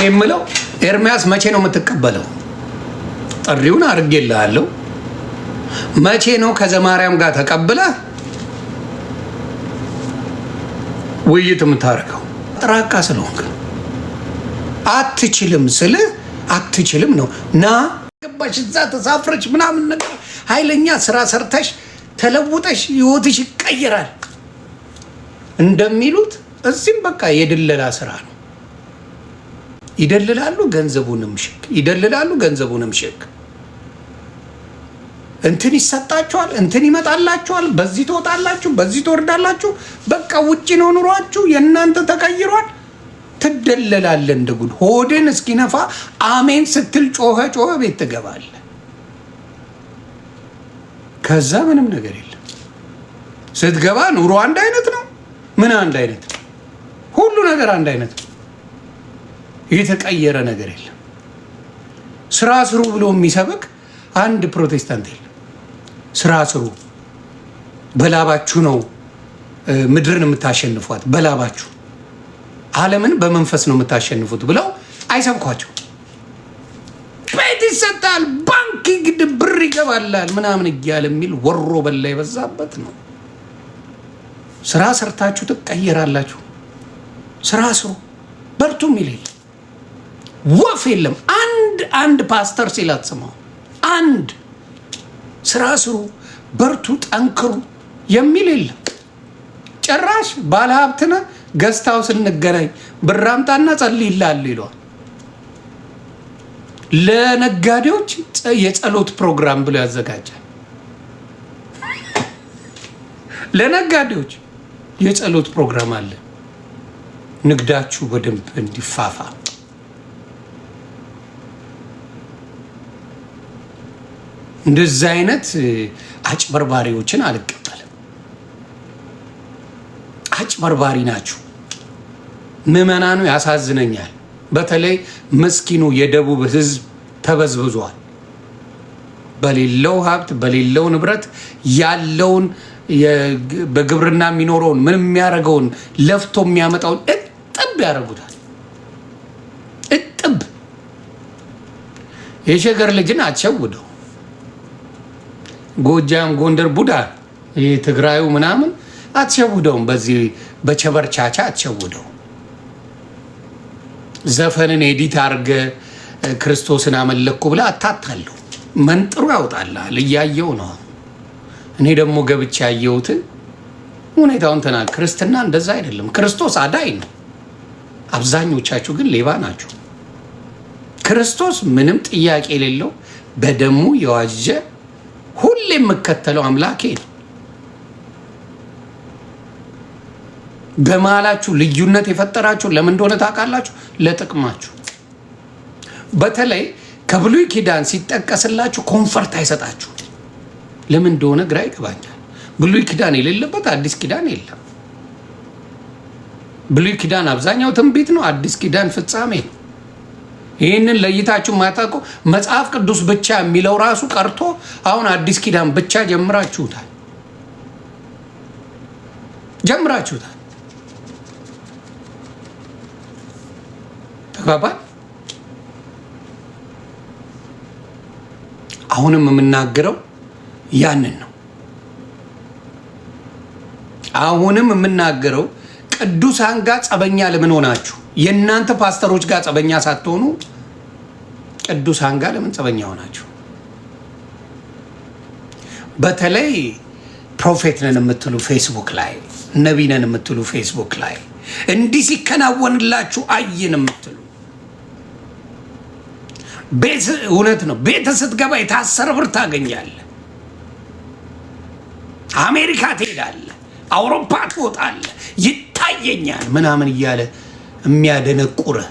የምለው ኤርሚያስ መቼ ነው የምትቀበለው? ጥሪውን አድርጌልሃለሁ። መቼ ነው ከዘማርያም ጋር ተቀብለህ ውይይት የምታደርገው? ጥራቃ ስለሆንክ አትችልም ስልህ አትችልም ነው። ና ገባሽ እዛ ተሳፍረች ምናምን ነገር ኃይለኛ ስራ ሰርተሽ ተለውጠሽ ህይወትሽ ይቀየራል እንደሚሉት እዚህም በቃ የድለላ ስራ ነው። ይደልላሉ፣ ገንዘቡንም ሽክ ይደልላሉ፣ ገንዘቡንም ሽክ እንትን ይሰጣችኋል፣ እንትን ይመጣላችኋል፣ በዚህ ትወጣላችሁ፣ በዚህ ትወርዳላችሁ። በቃ ውጪ ነው ኑሯችሁ፣ የእናንተ ተቀይሯል። ትደለላለህ እንደ ጉድ። ሆድን እስኪነፋ አሜን ስትል ጮኸ ቤት ትገባለህ። ከዛ ምንም ነገር የለም። ስትገባ ኑሮ አንድ አይነት ነው። ምን አንድ አይነት ነው? ሁሉ ነገር አንድ አይነት ነው። የተቀየረ ነገር የለም። ስራ ስሩ ብሎ የሚሰብክ አንድ ፕሮቴስታንት የለም። ስራ ስሩ፣ በላባችሁ ነው ምድርን የምታሸንፏት፣ በላባችሁ ዓለምን በመንፈስ ነው የምታሸንፉት ብለው አይሰብኳቸው። ቤት ይሰጣል፣ ባንክ ግድ ብር ይገባላል ምናምን እያለ የሚል ወሮ በላ የበዛበት ነው። ስራ ሰርታችሁ ትቀየራላችሁ። ስራ ስሩ በርቱ የሚል የለም። ወፍ የለም። አንድ ፓስተር ሲል አትሰማው። አንድ ስራ ስሩ በርቱ ጠንክሩ የሚል የለም። ጭራሽ ባለሀብትነ ገዝታው ስንገናኝ ብር አምጣና ጸልይልሃል ይለዋል። ለነጋዴዎች የጸሎት ፕሮግራም ብሎ ያዘጋጃል። ለነጋዴዎች የጸሎት ፕሮግራም አለ፣ ንግዳችሁ በደንብ እንዲፋፋ። እንደዚህ አይነት አጭበርባሪዎችን አልቀበልም። አጭበርባሪ ናችሁ። ምዕመናኑ ያሳዝነኛል። በተለይ ምስኪኑ የደቡብ ህዝብ ተበዝብዟል። በሌለው ሀብት በሌለው ንብረት ያለውን በግብርና የሚኖረውን ምን የሚያደርገውን ለፍቶ የሚያመጣውን እጥብ ያደርጉታል። እጥብ የሸገር ልጅን አትሸውደው። ጎጃም፣ ጎንደር፣ ቡዳ ትግራዩ ምናምን አትሸውደውም። በዚህ በቸበርቻቻ አትሸውደው። ዘፈንን ኤዲት አርገ ክርስቶስን አመለኩ ብለ አታታለሁ። መንጥሩ ያውጣልሃል። እያየው ነው። እኔ ደግሞ ገብቼ ያየሁትን ሁኔታውን ተናግሬ ክርስትና እንደዛ አይደለም። ክርስቶስ አዳኝ ነው። አብዛኞቻችሁ ግን ሌባ ናቸው። ክርስቶስ ምንም ጥያቄ የሌለው በደሙ የዋጀ ሁሌ የምከተለው አምላኬ ነው። በመሃላችሁ ልዩነት የፈጠራችሁ ለምን እንደሆነ ታውቃላችሁ? ለጥቅማችሁ። በተለይ ከብሉይ ኪዳን ሲጠቀስላችሁ ኮንፈርት አይሰጣችሁ። ለምን እንደሆነ ግራ ይገባኛል። ብሉይ ኪዳን የሌለበት አዲስ ኪዳን የለም። ብሉይ ኪዳን አብዛኛው ትንቢት ነው፣ አዲስ ኪዳን ፍጻሜ ነው። ይህንን ለይታችሁ ማታውቁ መጽሐፍ ቅዱስ ብቻ የሚለው ራሱ ቀርቶ አሁን አዲስ ኪዳን ብቻ ጀምራችሁታል። ተግባባል። አሁንም የምናገረው ያንን ነው። አሁንም የምናገረው ቅዱሳን ጋር ጸበኛ ለምን ሆናችሁ? የእናንተ ፓስተሮች ጋር ጸበኛ ሳትሆኑ ቅዱሳን ጋር ለምን ጸበኛ ሆናችሁ? በተለይ ፕሮፌት ነን የምትሉ ፌስቡክ ላይ፣ ነቢይ ነን የምትሉ ፌስቡክ ላይ እንዲህ ሲከናወንላችሁ አየን የምትሉ እውነት ነው። ቤት ስትገባ የታሰረ ብር ታገኛለህ። አሜሪካ ትሄዳለህ፣ አውሮፓ ትወጣለህ፣ ይታየኛል ምናምን እያለ የሚያደነቁርህ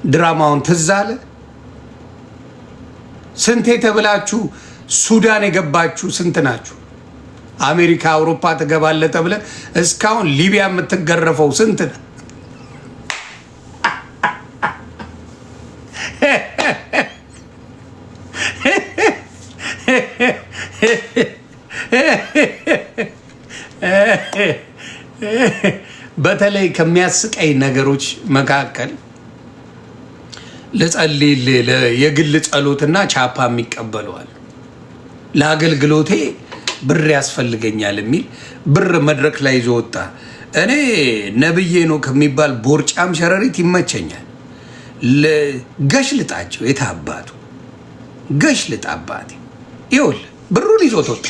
ድራማውን ትዝ አለ። ስንቴ ተብላችሁ ሱዳን የገባችሁ ስንት ናችሁ? አሜሪካ አውሮፓ ትገባለህ ተብለ እስካሁን ሊቢያ የምትገረፈው ስንት ነው? በተለይ ከሚያስቀይ ነገሮች መካከል ለጸልይ የግል ጸሎትና ቻፓ የሚቀበለዋል። ለአገልግሎቴ ብር ያስፈልገኛል የሚል ብር መድረክ ላይ ይዞ ወጣ። እኔ ነብዬ ነው ከሚባል ቦርጫም ሸረሪት ይመቸኛል። ገሽ ልጣቸው የታባቱ ገሽ ልጣባት ይውል ብሩን ይዞት ወጣ።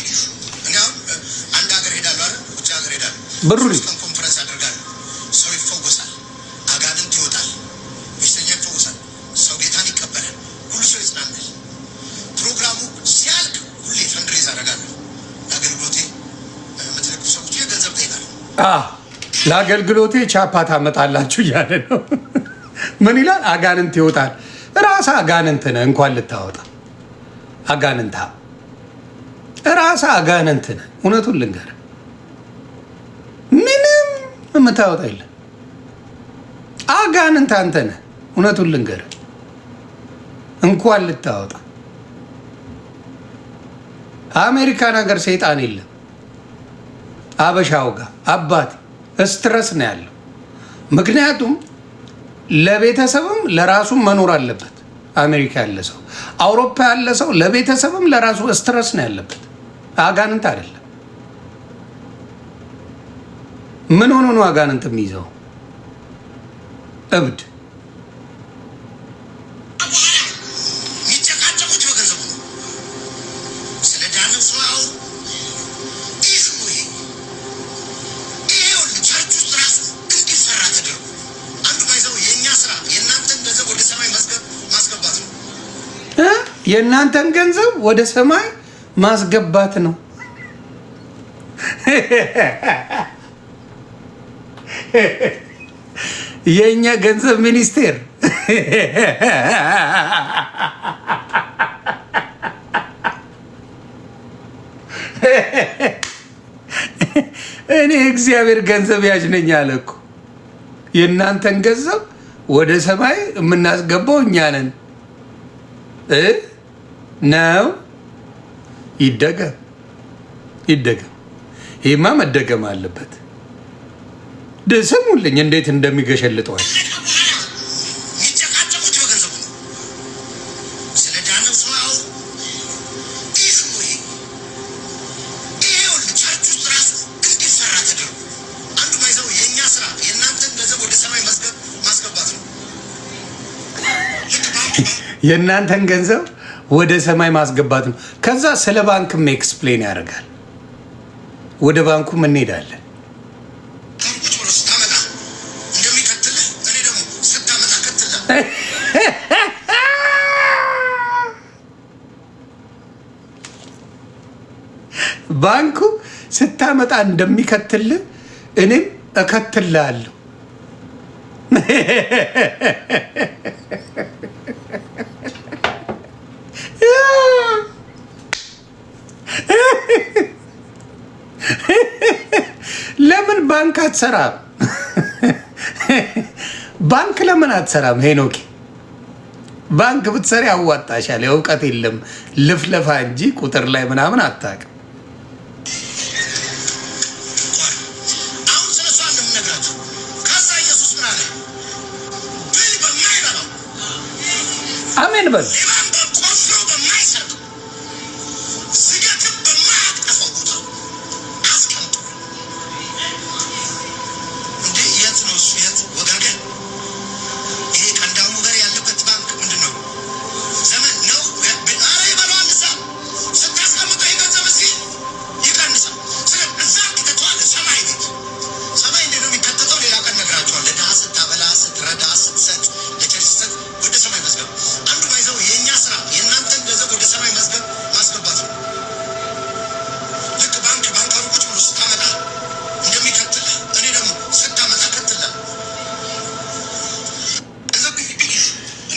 አንድ ሀገር ሄዳለሁ አይደል? ውጭ ሀገር ሄዳለሁ። ብሩን ኮንፈረንስ አደርጋለሁ። ሰው ይፈወሳል፣ አጋንንት ይወጣል፣ በሽተኛ ይፈወሳል፣ ሰው ጌታን ይቀበላል፣ ሁሉ ሰው ይጽናናል። ፕሮግራሙ ሲያልቅ ሁሌ ፈንድሬዝ አደርጋለሁ። ለአገልግሎቴ የምትልኩ ሰዎች ገንዘብ ጠይቃለሁ። ለአገልግሎቴ ቻፓ ታመጣላችሁ እያለ ነው። ምን ይላል? አጋንንት ይወጣል። ራሳ አጋንንት ነህ እንኳን ልታወጣ አጋንንታ ራሳ አጋንንት ነህ። እውነቱን ልንገርህ ምንም የምታወጣ የለም። አጋንንት አንተ ነህ። እውነቱን ልንገርህ እንኳን ልታወጣ አሜሪካን ሀገር ሰይጣን የለም። አበሻው ጋር አባት ስትረስ ነው ያለው። ምክንያቱም ለቤተሰብም ለራሱም መኖር አለበት። አሜሪካ ያለ ሰው፣ አውሮፓ ያለ ሰው ለቤተሰብም ለራሱ ስትረስ ነው ያለበት። አጋንንት አይደለም። ምን ሆኖ ነው አጋንንት የሚይዘው? እብድ የእናንተን ገንዘብ ወደ ሰማይ ማስገባት ነው። የእኛ ገንዘብ ሚኒስቴር እኔ እግዚአብሔር ገንዘብ ያዥ ነኝ አለ እኮ። የእናንተን ገንዘብ ወደ ሰማይ የምናስገባው እኛ ነን ነው። ይደገም ይደገም። ይህማ መደገም አለበት። ስሙልኝ እንዴት እንደሚገሸልጠዋል። የእናንተን ገንዘብ ወደ ሰማይ ማስገባት ነው። ከዛ ስለ ባንክም ኤክስፕሌን ያደርጋል። ወደ ባንኩም እንሄዳለን። ባንኩ ስታመጣ እንደሚከትልህ እኔም እከትልሃለሁ። ለምን ባንክ አትሰራም? ባንክ ለምን አትሰራም? ሄኖኪ ባንክ ብትሰሪ ያዋጣሻል። እውቀት የለም ልፍለፋ እንጂ ቁጥር ላይ ምናምን አታውቅም። አሜን በል።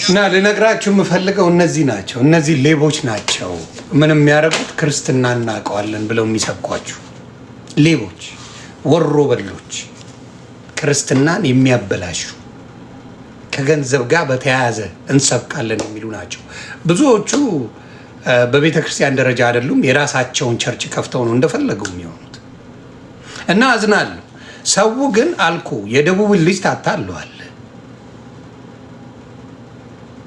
እና ልነግራችሁ የምፈልገው እነዚህ ናቸው። እነዚህ ሌቦች ናቸው። ምንም የሚያደርጉት ክርስትና እናውቀዋለን ብለው የሚሰብኳችሁ ሌቦች፣ ወሮ በሎች፣ ክርስትናን የሚያበላሹ ከገንዘብ ጋር በተያያዘ እንሰብካለን የሚሉ ናቸው። ብዙዎቹ በቤተ ክርስቲያን ደረጃ አይደሉም። የራሳቸውን ቸርች ከፍተው ነው እንደፈለገው የሚሆኑት። እና አዝናለሁ። ሰው ግን አልኩ የደቡብን ልጅ ታታለዋል።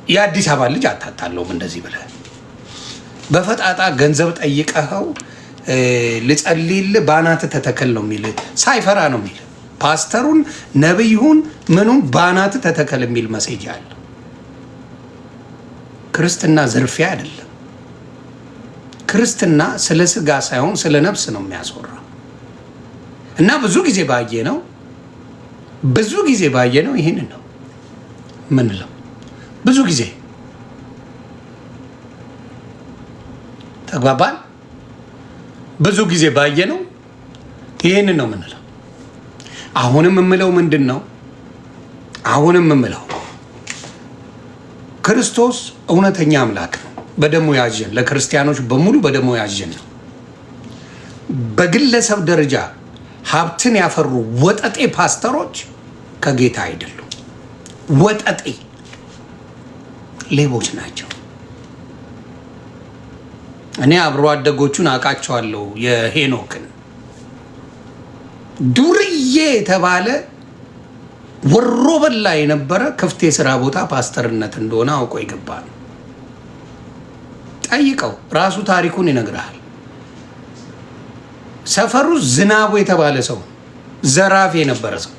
የአዲስ አበባ ልጅ አታታለውም እንደዚህ ብለህ በፈጣጣ ገንዘብ ጠይቀኸው ልጸልይልህ ባናት ተተከል ነው የሚል ሳይፈራ ነው የሚል ፓስተሩን ነብዩን ምኑን ባናት ተተከል የሚል መሴጅ አለ። ክርስትና ዝርፊያ አይደለም። ክርስትና ስለ ስጋ ሳይሆን ስለ ነፍስ ነው የሚያስወራ እና ብዙ ጊዜ ባየ ነው ይህንን ነው ምንለው። ብዙ ጊዜ ተግባባን። ብዙ ጊዜ ባየ ነው ይህንን ነው ምንለው። አሁንም የምለው ምንድን ነው? ክርስቶስ እውነተኛ አምላክ ነው። በደሙ ያዥን ለክርስቲያኖች በሙሉ በደሙ ያዥን ነው። በግለሰብ ደረጃ ሀብትን ያፈሩ ወጠጤ ፓስተሮች ከጌታ አይደሉም። ወጠጤ ሌቦች ናቸው። እኔ አብሮ አደጎቹን አውቃቸዋለሁ። የሄኖክን ዱርዬ የተባለ ወሮ በላ የነበረ ክፍት የስራ ቦታ ፓስተርነት እንደሆነ አውቆ ይገባል። ጠይቀው ራሱ ታሪኩን ይነግራል። ሰፈሩ ዝናቡ የተባለ ሰው ዘራፊ የነበረ ሰው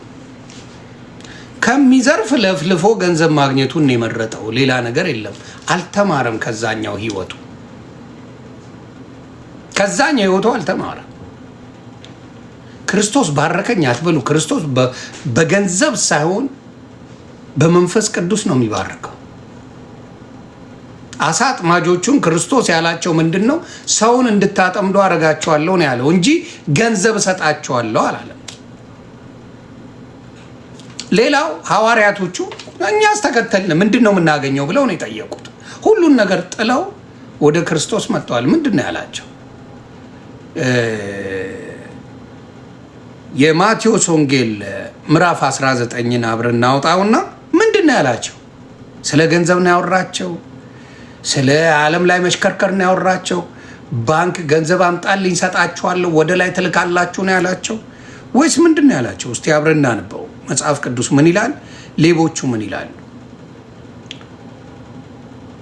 ከሚዘርፍ ለፍልፎ ገንዘብ ማግኘቱን የመረጠው ሌላ ነገር የለም። አልተማረም። ከዛኛው ህይወቱ አልተማረም። ክርስቶስ ባረከኝ አትበሉ። ክርስቶስ በገንዘብ ሳይሆን በመንፈስ ቅዱስ ነው የሚባርከው። አሳ አጥማጆቹን ክርስቶስ ያላቸው ምንድን ነው? ሰውን እንድታጠምዱ አረጋቸዋለሁ ነው ያለው እንጂ ገንዘብ እሰጣቸዋለሁ አላለም። ሌላው ሐዋርያቶቹ እኛስ ተከተልን ምንድን ነው የምናገኘው ብለው ነው የጠየቁት። ሁሉን ነገር ጥለው ወደ ክርስቶስ መጥተዋል። ምንድን ነው ያላቸው? የማቴዎስ ወንጌል ምዕራፍ 19ን አብረን እናውጣውና ምንድን ነው ያላቸው? ስለ ገንዘብ ነው ያወራቸው? ስለ ዓለም ላይ መሽከርከር ነው ያወራቸው? ባንክ ገንዘብ አምጣልኝ ሰጣችኋለሁ ወደ ላይ ትልካላችሁ ነው ያላቸው ወይስ ምንድን ነው ያላቸው? እስቲ አብረን እናንበው። መጽሐፍ ቅዱስ ምን ይላል? ሌቦቹ ምን ይላሉ?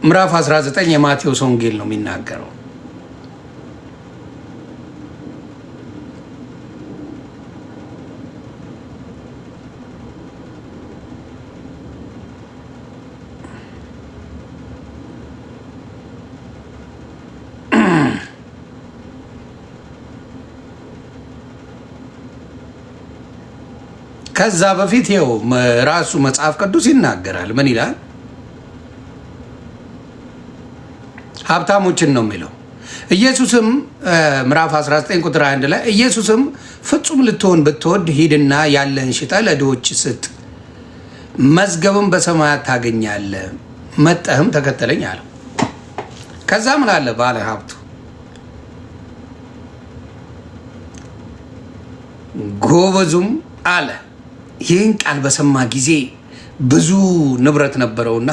ምዕራፍ 19 የማቴዎስ ወንጌል ነው የሚናገረው። ከዛ በፊት ይኸው ራሱ መጽሐፍ ቅዱስ ይናገራል። ምን ይላል? ሀብታሞችን ነው የሚለው። ኢየሱስም ምዕራፍ 19 ቁጥር 1 ላይ ኢየሱስም ፍጹም ልትሆን ብትወድ ሂድና ያለህን ሽጠህ ለድሆች ስጥ፣ መዝገብም በሰማያት ታገኛለህ፣ መጠህም ተከተለኝ አለው። ከዛ ምን አለ ባለ ሀብቱ? ጎበዙም አለ ይህን ቃል በሰማ ጊዜ ብዙ ንብረት ነበረውና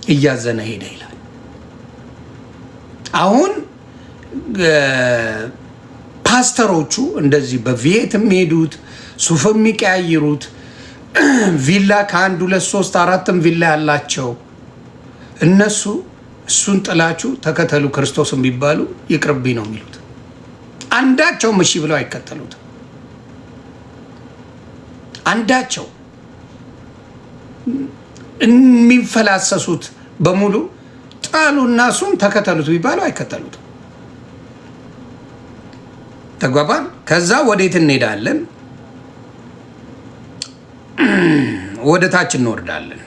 እያዘነ ሄደ ይላል። አሁን ፓስተሮቹ እንደዚህ በቪየት የሚሄዱት ሱፍ የሚቀያይሩት ቪላ ከ1 2 3 4 ቪላ ያላቸው እነሱ እሱን ጥላችሁ ተከተሉ ክርስቶስ የሚባሉ ይቅርብኝ ነው የሚሉት። አንዳቸውም እሺ ብለው አይከተሉትም። አንዳቸው የሚፈላሰሱት በሙሉ ጣሉና እሱን ተከተሉት ቢባሉ አይከተሉትም። ተግባባን? ከዛ ወዴት እንሄዳለን? ወደ ታች እንወርዳለን።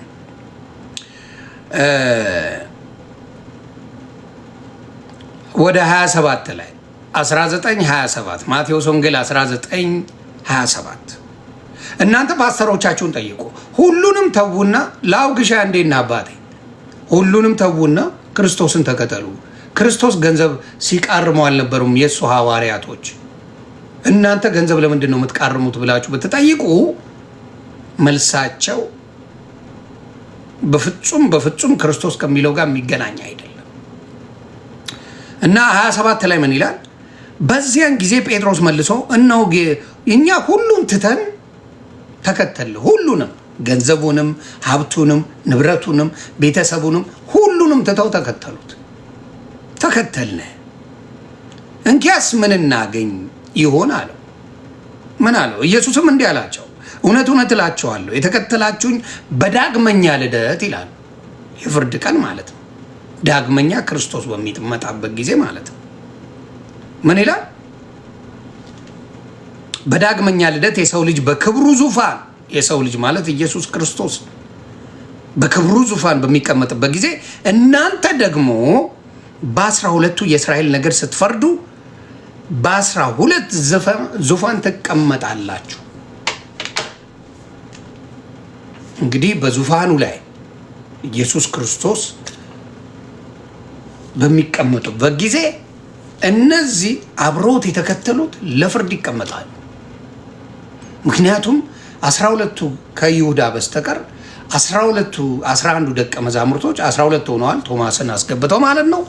ወደ 27 ላይ 19:27 ማቴዎስ ወንጌል 19:27 እናንተ ፓስተሮቻችሁን ጠይቁ፣ ሁሉንም ተዉና ላውግሻ እንዴና አባቴ ሁሉንም ተዉና ክርስቶስን ተከተሉ። ክርስቶስ ገንዘብ ሲቃርመው አልነበሩም የእሱ ሐዋርያቶች። እናንተ ገንዘብ ለምንድን ነው የምትቃርሙት ብላችሁ ብትጠይቁ መልሳቸው በፍጹም ክርስቶስ ከሚለው ጋር የሚገናኝ አይደለም። እና 27 ላይ ምን ይላል? በዚያን ጊዜ ጴጥሮስ መልሶ እነሆ እኛ ሁሉን ትተን ተከተል፣ ሁሉንም ገንዘቡንም፣ ሀብቱንም፣ ንብረቱንም፣ ቤተሰቡንም ሁሉንም ትተው ተከተሉት። ተከተልነ። እንኪያስ ምን እናገኝ ይሆን አለው። ምን አለው? ኢየሱስም እንዲህ አላቸው፣ እውነት እውነት እላቸዋለሁ የተከተላችሁኝ በዳግመኛ ልደት ይላል። የፍርድ ቀን ማለት ነው። ዳግመኛ ክርስቶስ በሚመጣበት ጊዜ ማለት ነው። ምን ይላል? በዳግመኛ ልደት የሰው ልጅ በክብሩ ዙፋን፣ የሰው ልጅ ማለት ኢየሱስ ክርስቶስ በክብሩ ዙፋን በሚቀመጥበት ጊዜ እናንተ ደግሞ በ12ቱ የእስራኤል ነገድ ስትፈርዱ በ12 ዙፋን ትቀመጣላችሁ። እንግዲህ በዙፋኑ ላይ ኢየሱስ ክርስቶስ በሚቀመጡበት ጊዜ እነዚህ አብሮት የተከተሉት ለፍርድ ይቀመጣሉ። ምክንያቱም 12ቱ ከይሁዳ በስተቀር 11ዱ ደቀ መዛሙርቶች 12 ሆነዋል። ቶማስን አስገብተው ማለት ነው።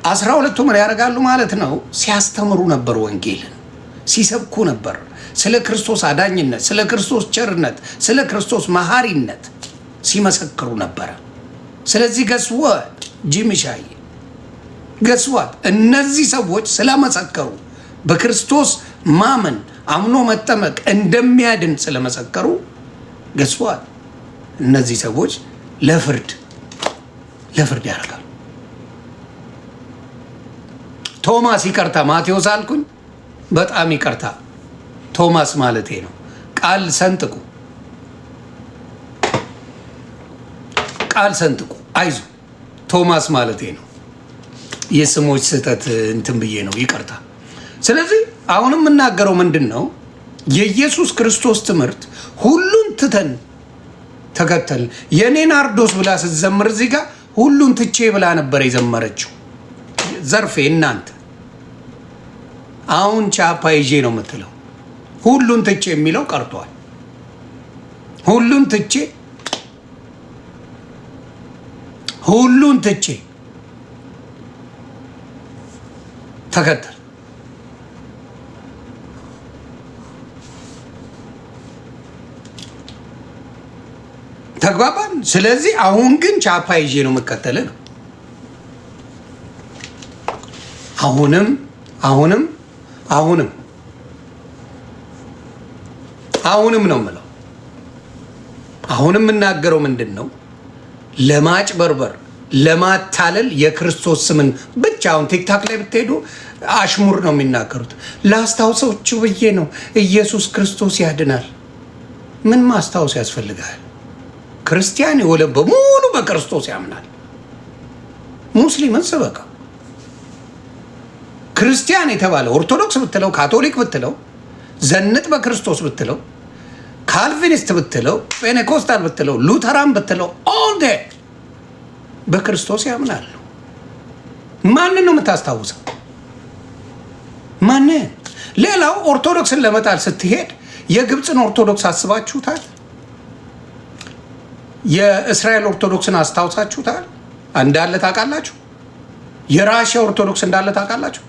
12ቱ ምን ያደርጋሉ ማለት ነው? ሲያስተምሩ ነበር፣ ወንጌልን ሲሰብኩ ነበር። ስለ ክርስቶስ አዳኝነት፣ ስለ ክርስቶስ ቸርነት፣ ስለ ክርስቶስ መሐሪነት ሲመሰክሩ ነበረ። ስለዚህ ገስወት ጂምሻይ ገስዋት እነዚህ ሰዎች ስለመሰከሩ በክርስቶስ ማመን አምኖ መጠመቅ እንደሚያድን ስለመሰከሩ ገስዋት እነዚህ ሰዎች ለፍርድ ያደርጋሉ። ቶማስ ይቅርታ፣ ማቴዎስ አልኩኝ፣ በጣም ይቅርታ። ቶማስ ማለቴ ነው። ቃል ሰንጥቁ፣ አይዞ። ቶማስ ማለቴ ነው። የስሞች ስህተት እንትን ብዬ ነው፣ ይቅርታ። ስለዚህ አሁንም የምናገረው ምንድን ነው? የኢየሱስ ክርስቶስ ትምህርት ሁሉን ትተን ተከተል። የኔ ናርዶስ ብላ ስትዘምር እዚህ ጋር ሁሉን ትቼ ብላ ነበር የዘመረችው። ዘርፌ እናንተ አሁን ቻፓ ይዤ ነው የምትለው። ሁሉን ትቼ የሚለው ቀርቷል። ሁሉን ትቼ ተከተል። ተግባባን። ስለዚህ አሁን ግን ቻፓ ይዤ ነው የምከተል ነው። አሁንም ነው የምለው። አሁንም የምናገረው ምንድን ነው? ለማጭበርበር ለማታለል የክርስቶስ ስምን ብቻ። አሁን ቲክታክ ላይ ብትሄዱ አሽሙር ነው የሚናገሩት። ላስታውሰችሁ ብዬ ነው፣ ኢየሱስ ክርስቶስ ያድናል። ምን ማስታወስ ያስፈልጋል? ክርስቲያን የሆነ በሙሉ በክርስቶስ ያምናል። ሙስሊምን ስበካ። ክርስቲያን የተባለ ኦርቶዶክስ ብትለው፣ ካቶሊክ ብትለው፣ ዘንጥ በክርስቶስ ብትለው፣ ካልቪኒስት ብትለው፣ ፔኔኮስታል ብትለው፣ ሉተራን ብትለው ኦል ዴይ በክርስቶስ ያምናሉ። ማንን ነው የምታስታውሰው? ማንን? ሌላው ኦርቶዶክስን ለመጣል ስትሄድ የግብፅን ኦርቶዶክስ አስባችሁታል? የእስራኤል ኦርቶዶክስን አስታውሳችሁታል? እንዳለ ታውቃላችሁ? የራሽያ ኦርቶዶክስ እንዳለ ታውቃላችሁ?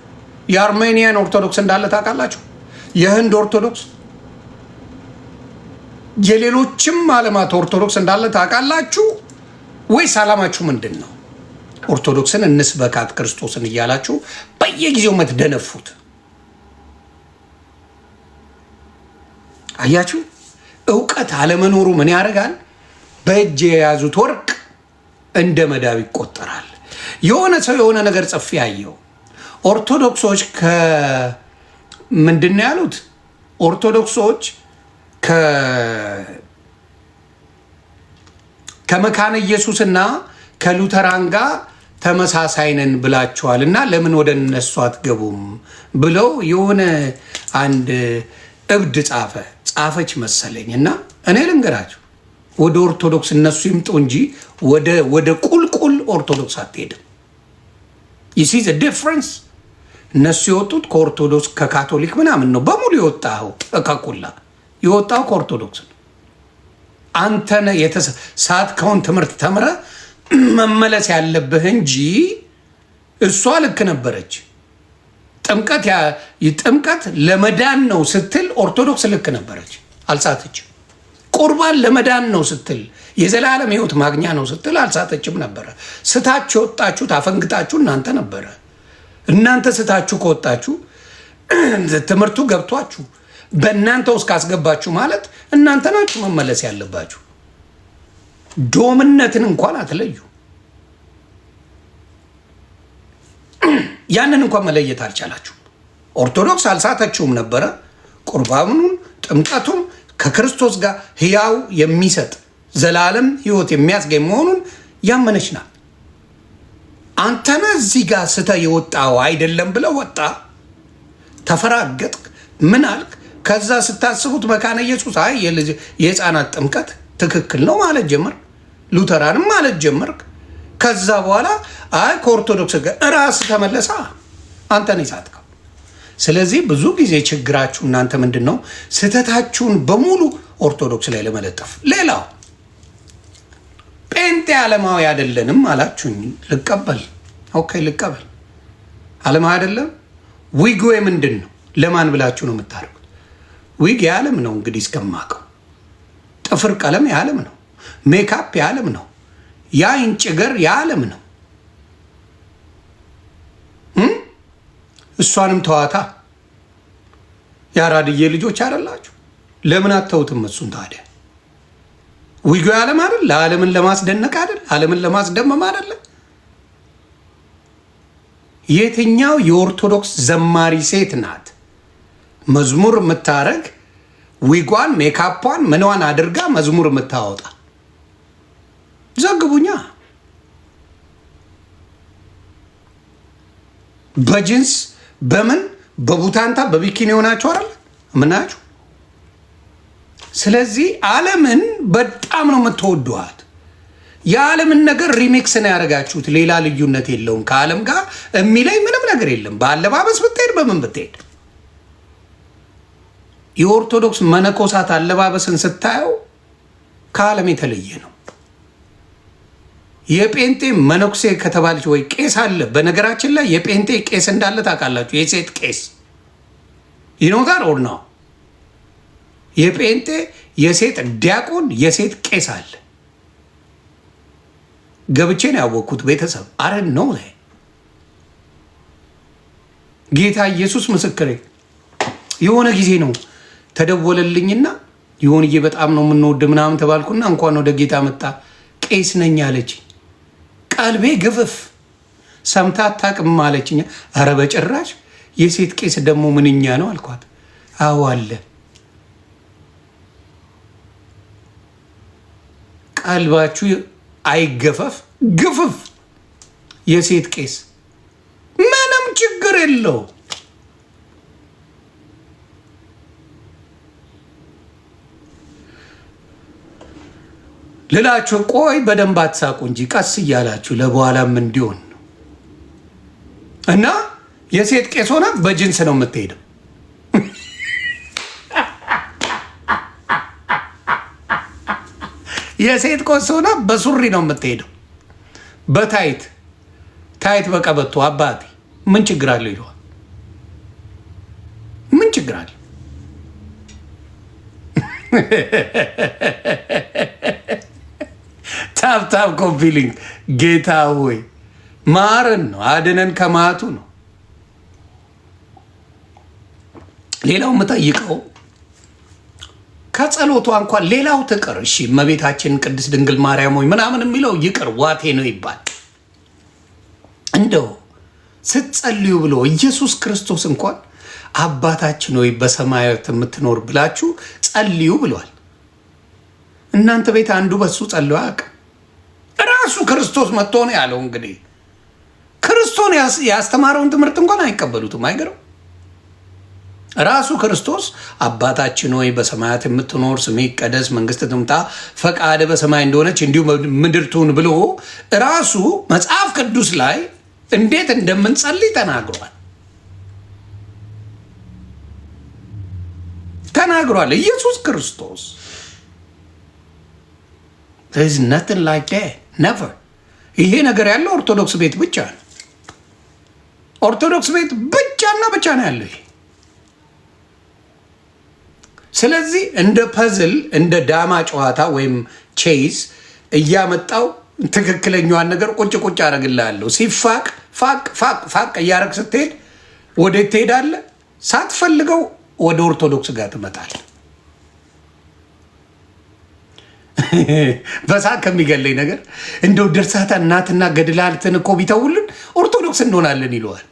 የአርሜኒያን ኦርቶዶክስ እንዳለ ታውቃላችሁ? የህንድ ኦርቶዶክስ፣ የሌሎችም ዓለማት ኦርቶዶክስ እንዳለ ታውቃላችሁ? ወይስ ዓላማችሁ ምንድን ነው? ኦርቶዶክስን እንስበካት ክርስቶስን እያላችሁ በየጊዜው የምትደነፉት አያችሁ። እውቀት አለመኖሩ ምን ያደርጋል? በእጅ የያዙት ወርቅ እንደ መዳብ ይቆጠራል። የሆነ ሰው የሆነ ነገር ጽፌ ያየው ኦርቶዶክሶች ምንድን ነው ያሉት? ኦርቶዶክሶች ከመካነ ኢየሱስና ከሉተራን ጋር ተመሳሳይ ነን ብላችኋል እና ለምን ወደ እነሱ አትገቡም ብለው የሆነ አንድ እብድ ጻፈች መሰለኝ። እና እኔ ልንገራችሁ፣ ወደ ኦርቶዶክስ እነሱ ይምጡ እንጂ ወደ ቁልቁል ኦርቶዶክስ አትሄድም። you see the difference? እነሱ የወጡት ከኦርቶዶክስ ከካቶሊክ ምናምን ነው በሙሉ የወጣው። ከቁላ የወጣው ከኦርቶዶክስ ነው። አንተነ የተሳትከውን ትምህርት ተምረ መመለስ ያለብህ እንጂ እሷ ልክ ነበረች። ጥምቀት ለመዳን ነው ስትል ኦርቶዶክስ ልክ ነበረች፣ አልሳተች። ቁርባን ለመዳን ነው ስትል የዘላለም ሕይወት ማግኛ ነው ስትል አልሳተችም ነበረ። ስታችሁ ወጣችሁ ታፈንግጣችሁ እናንተ ነበረ። እናንተ ስታችሁ ከወጣችሁ ትምህርቱ ገብቷችሁ በእናንተ ውስጥ ካስገባችሁ ማለት እናንተ ናችሁ መመለስ ያለባችሁ። ዶምነትን እንኳን አትለዩ። ያንን እንኳን መለየት አልቻላችሁም። ኦርቶዶክስ አልሳተችውም ነበረ። ቁርባኑን ጥምቀቱም ከክርስቶስ ጋር ሕያው የሚሰጥ ዘላለም ሕይወት የሚያስገኝ መሆኑን ያመነች ናት። አንተነ እዚህ ጋር ስተ የወጣው አይደለም ብለ ወጣ፣ ተፈራገጥክ፣ ምን አልክ? ከዛ ስታስቡት መካነ ኢየሱስ አይ የህፃናት ጥምቀት ትክክል ነው ማለት ጀመር። ሉተራንም ማለት ጀመርክ። ከዛ በኋላ አይ ከኦርቶዶክስ ጋር ራስ ተመለሳ። አንተን ይሳትከው። ስለዚህ ብዙ ጊዜ ችግራችሁ እናንተ ምንድን ነው? ስህተታችሁን በሙሉ ኦርቶዶክስ ላይ ለመለጠፍ። ሌላው ጴንጤ ዓለማዊ አይደለንም አላችሁኝ። ልቀበል። ኦኬ ልቀበል። ዓለማዊ አይደለም። ዊግ ምንድን ነው? ለማን ብላችሁ ነው የምታደርጉት? ዊግ የዓለም ነው እንግዲህ እስከማውቀው። ጥፍር ቀለም የዓለም ነው። ሜካፕ የዓለም ነው። የአይን ጭገር የዓለም ነው። እሷንም ተዋታ። የአራድዬ ልጆች አይደላችሁ? ለምን አተውትም? እሱን ታዲያ ዊጎ የዓለም አይደል? ለዓለምን ለማስደነቅ አይደል? ዓለምን ለማስደመም አይደለ? የትኛው የኦርቶዶክስ ዘማሪ ሴት ናት መዝሙር የምታረግ ዊጓን ሜካፓን ምንዋን አድርጋ መዝሙር የምታወጣ? ዘግቡኛ። በጅንስ በምን በቡታንታ በቢኪኒ ሆናችሁ አይደል ምናችሁ? ስለዚህ ዓለምን በጣም ነው የምትወዷት። የዓለምን ነገር ሪሚክስ ነው ያደረጋችሁት። ሌላ ልዩነት የለውም። ከዓለም ጋር የሚለይ ምንም ነገር የለም። በአለባበስ ብትሄድ በምን ብትሄድ የኦርቶዶክስ መነኮሳት አለባበስን ስታየው ከዓለም የተለየ ነው። የጴንጤ መነኩሴ ከተባለች ወይ ቄስ አለ። በነገራችን ላይ የጴንጤ ቄስ እንዳለ ታውቃላችሁ? የሴት ቄስ ይኖታል ኦር ነው? የጴንጤ የሴት ዲያቆን የሴት ቄስ አለ። ገብቼ ነው ያወቅኩት። ቤተሰብ አረን ነው ጌታ ኢየሱስ ምስክሬ። የሆነ ጊዜ ነው ተደወለልኝና የሆንዬ በጣም ነው የምንወድ ምናምን ተባልኩና እንኳን ወደ ጌታ መጣ ቄስ ነኝ አለች። ቀልቤ ግፍፍ ሰምታ አታውቅም አለችኝ። ኧረ በጭራሽ የሴት ቄስ ደግሞ ምንኛ ነው አልኳት። አዎ አለ። ቀልባችሁ አይገፈፍ ግፍፍ። የሴት ቄስ ምንም ችግር የለው። ልላችሁ ቆይ በደንብ አትሳቁ እንጂ ቀስ እያላችሁ ለበኋላም እንዲሆን ነው። እና የሴት ቄስ ሆና በጅንስ ነው የምትሄደው። የሴት ቄስ ሆና በሱሪ ነው የምትሄደው። በታይት ታይት በቀበቶ አባቴ ምን ችግር አለው ይለዋል። ምን ችግር አለ? ታብታብ ኮምፒሊንግ ጌታ ሆይ ማረን ነው፣ አድነን ከማቱ ነው። ሌላው የምጠይቀው ከጸሎቷ እንኳን ሌላው ትቅር። እሺ እመቤታችን ቅድስት ድንግል ማርያም ሆይ ምናምን የሚለው ይቅር፣ ዋቴ ነው ይባል። እንደው ስትጸልዩ ብሎ ኢየሱስ ክርስቶስ እንኳን አባታችን ሆይ በሰማያት የምትኖር ብላችሁ ጸልዩ ብሏል። እናንተ ቤት አንዱ በሱ ጸልዩ አያውቅም። ራሱ ክርስቶስ መጥቶ ነው ያለው። እንግዲህ ክርስቶስ ያስተማረውን ትምህርት እንኳን አይቀበሉትም። አይገርም? ራሱ ክርስቶስ አባታችን ሆይ በሰማያት የምትኖር ስምህ ይቀደስ፣ መንግስትህ ትምጣ፣ ፈቃድህ በሰማይ እንደሆነች እንዲሁ ምድር ትሁን ብሎ ራሱ መጽሐፍ ቅዱስ ላይ እንዴት እንደምንጸልይ ተናግሯል ኢየሱስ ክርስቶስ። There's nothing like that. Never. ይሄ ነገር ያለው ኦርቶዶክስ ቤት ብቻ ነው። ኦርቶዶክስ ቤት ብቻና ብቻ ነው ያለው። ስለዚህ እንደ ፐዝል እንደ ዳማ ጨዋታ ወይም ቼዝ እያመጣው ትክክለኛዋን ነገር ቁጭ ቁጭ አደርግልሃለሁ። ሲፋቅ ፋቅ ፋቅ ፋቅ እያደረግ ስትሄድ ወዴት ትሄዳለህ? ሳትፈልገው ወደ ኦርቶዶክስ ጋር ትመጣለህ። በሳቅ ከሚገለኝ ነገር እንደው ድርሳታ እናትና ገድላትን እኮ ቢተውልን ኦርቶዶክስ እንሆናለን ይለዋል።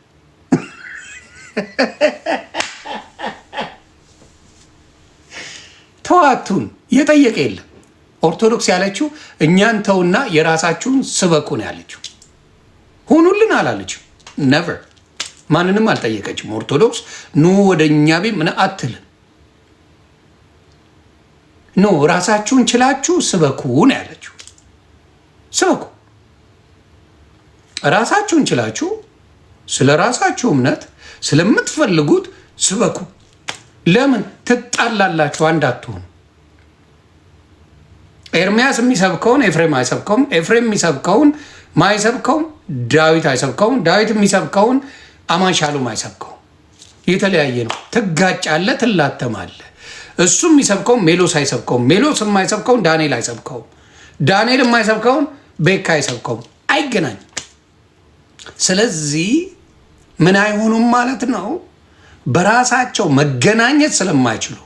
ተዋቱን የጠየቀ የለም። ኦርቶዶክስ ያለችው እኛን ተውና የራሳችሁን ስበኩ ነው ያለችው። ሁኑልን አላለችው። ነቨር ማንንም አልጠየቀችም። ኦርቶዶክስ ኑ ወደ እኛ ቤት ምን አትልም። ኖ ራሳችሁን ችላችሁ ስበኩ ነው ያለችው። ስበኩ ራሳችሁን ችላችሁ ስለ ራሳችሁ እምነት ስለምትፈልጉት ስበኩ። ለምን ትጣላላችሁ? አንድ አትሆኑ። ኤርሚያስ የሚሰብከውን ኤፍሬም አይሰብከውም። ኤፍሬም የሚሰብከውን ማይሰብከውም ዳዊት አይሰብከውም። ዳዊት የሚሰብከውን አማን ሻሎም አይሰብከውም። የተለያየ ነው። ትጋጫለህ፣ ትላተማለህ። እሱ የሚሰብከውን ሜሎስ አይሰብከውም። ሜሎስ የማይሰብከውን ዳንኤል አይሰብከውም። ዳንኤል የማይሰብከውን ቤካ አይሰብከውም። አይገናኝም። ስለዚህ ምን አይሆኑም ማለት ነው። በራሳቸው መገናኘት ስለማይችሉ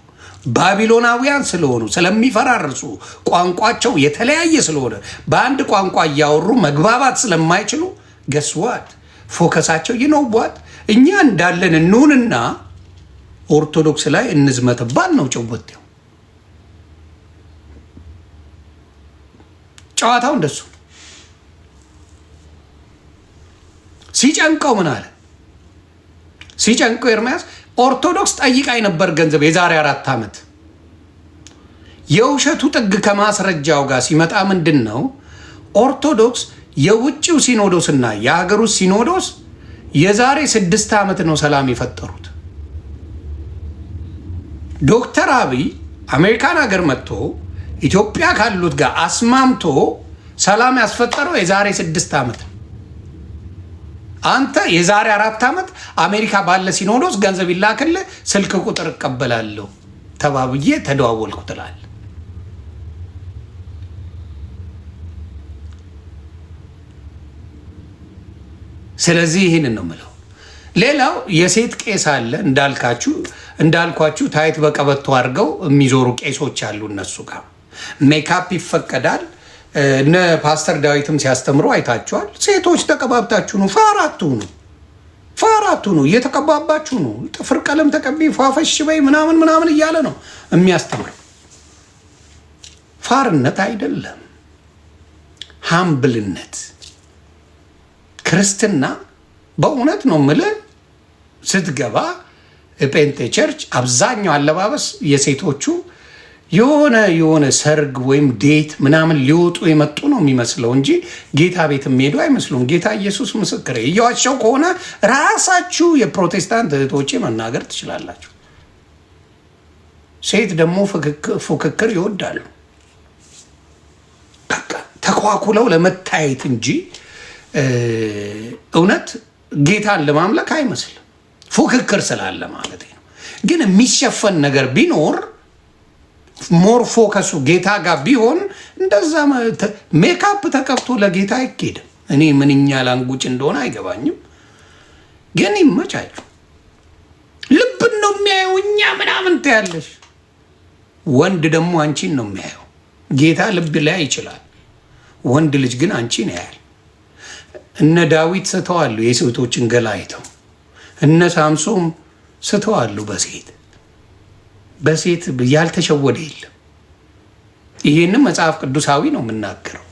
ባቢሎናውያን ስለሆኑ ስለሚፈራርሱ ቋንቋቸው የተለያየ ስለሆነ በአንድ ቋንቋ እያወሩ መግባባት ስለማይችሉ ገስዋት ፎከሳቸው ይነውቧት እኛ እንዳለን እንሁንና ኦርቶዶክስ ላይ እንዝመትባል ነው ጭወቴው። ጨዋታው እንደሱ ሲጨንቀው ምን አለ? ሲጨንቀው ኤርምያስ ኦርቶዶክስ ጠይቃኝ ነበር ገንዘብ የዛሬ 4 ዓመት። የውሸቱ ጥግ ከማስረጃው ጋር ሲመጣ ምንድን ነው ኦርቶዶክስ የውጭው ሲኖዶስና የሀገሩ ሲኖዶስ የዛሬ 6 ዓመት ነው ሰላም የፈጠሩት። ዶክተር አብይ አሜሪካን ሀገር መጥቶ ኢትዮጵያ ካሉት ጋር አስማምቶ ሰላም ያስፈጠረው የዛሬ 6 ዓመት ነው። አንተ የዛሬ 4 ዓመት አሜሪካ ባለ ሲኖዶስ ገንዘብ ይላክልህ ስልክ ቁጥር እቀበላለሁ ተባብዬ ተደዋወልኩ ትላለህ። ስለዚህ ይህንን ነው የምለው። ሌላው የሴት ቄስ አለ እንዳልኳችሁ ታይት በቀበቶ አድርገው የሚዞሩ ቄሶች አሉ። እነሱ ጋር ሜካፕ ይፈቀዳል። እነ ፓስተር ዳዊትም ሲያስተምሩ አይታችኋል። ሴቶች ተቀባብታችሁ ነው፣ ፋራቱ ነው፣ እየተቀባባችሁ ነው። ጥፍር ቀለም ተቀቢ ፏፈሽ በይ ምናምን እያለ ነው የሚያስተምረው። ፋርነት አይደለም፣ ሃምብልነት። ክርስትና በእውነት ነው የምልህ። ስትገባ ጴንጤ ቸርች አብዛኛው አለባበስ የሴቶቹ የሆነ ሰርግ ወይም ዴት ምናምን ሊወጡ የመጡ ነው የሚመስለው እንጂ ጌታ ቤት የሚሄዱ አይመስሉም። ጌታ ኢየሱስ ምስክር። እየዋሸው ከሆነ ራሳችሁ የፕሮቴስታንት እህቶቼ መናገር ትችላላችሁ። ሴት ደግሞ ፉክክር ይወዳሉ። በቃ ተኳኩለው ለመታየት እንጂ እውነት ጌታን ለማምለክ አይመስልም። ፉክክር ስላለ ማለት ነው። ግን የሚሸፈን ነገር ቢኖር ሞር ፎከሱ ጌታ ጋር ቢሆን እንደዛ ሜካፕ ተቀብቶ ለጌታ አይኬድም። እኔ ምንኛ ላንጉጭ እንደሆነ አይገባኝም። ግን ይመቻሉ። ልብን ነው የሚያየው። እኛ ምናምን ትያለሽ። ወንድ ደግሞ አንቺን ነው የሚያየው። ጌታ ልብ ላይ ይችላል። ወንድ ልጅ ግን አንቺን ያያል። እነ ዳዊት ስተዋሉ የሴቶችን ገላ አይተው። እነ ሳምሶም ስተዋሉ በሴት ያልተሸወደ የለም። ይሄንም መጽሐፍ ቅዱሳዊ ነው የምናገረው።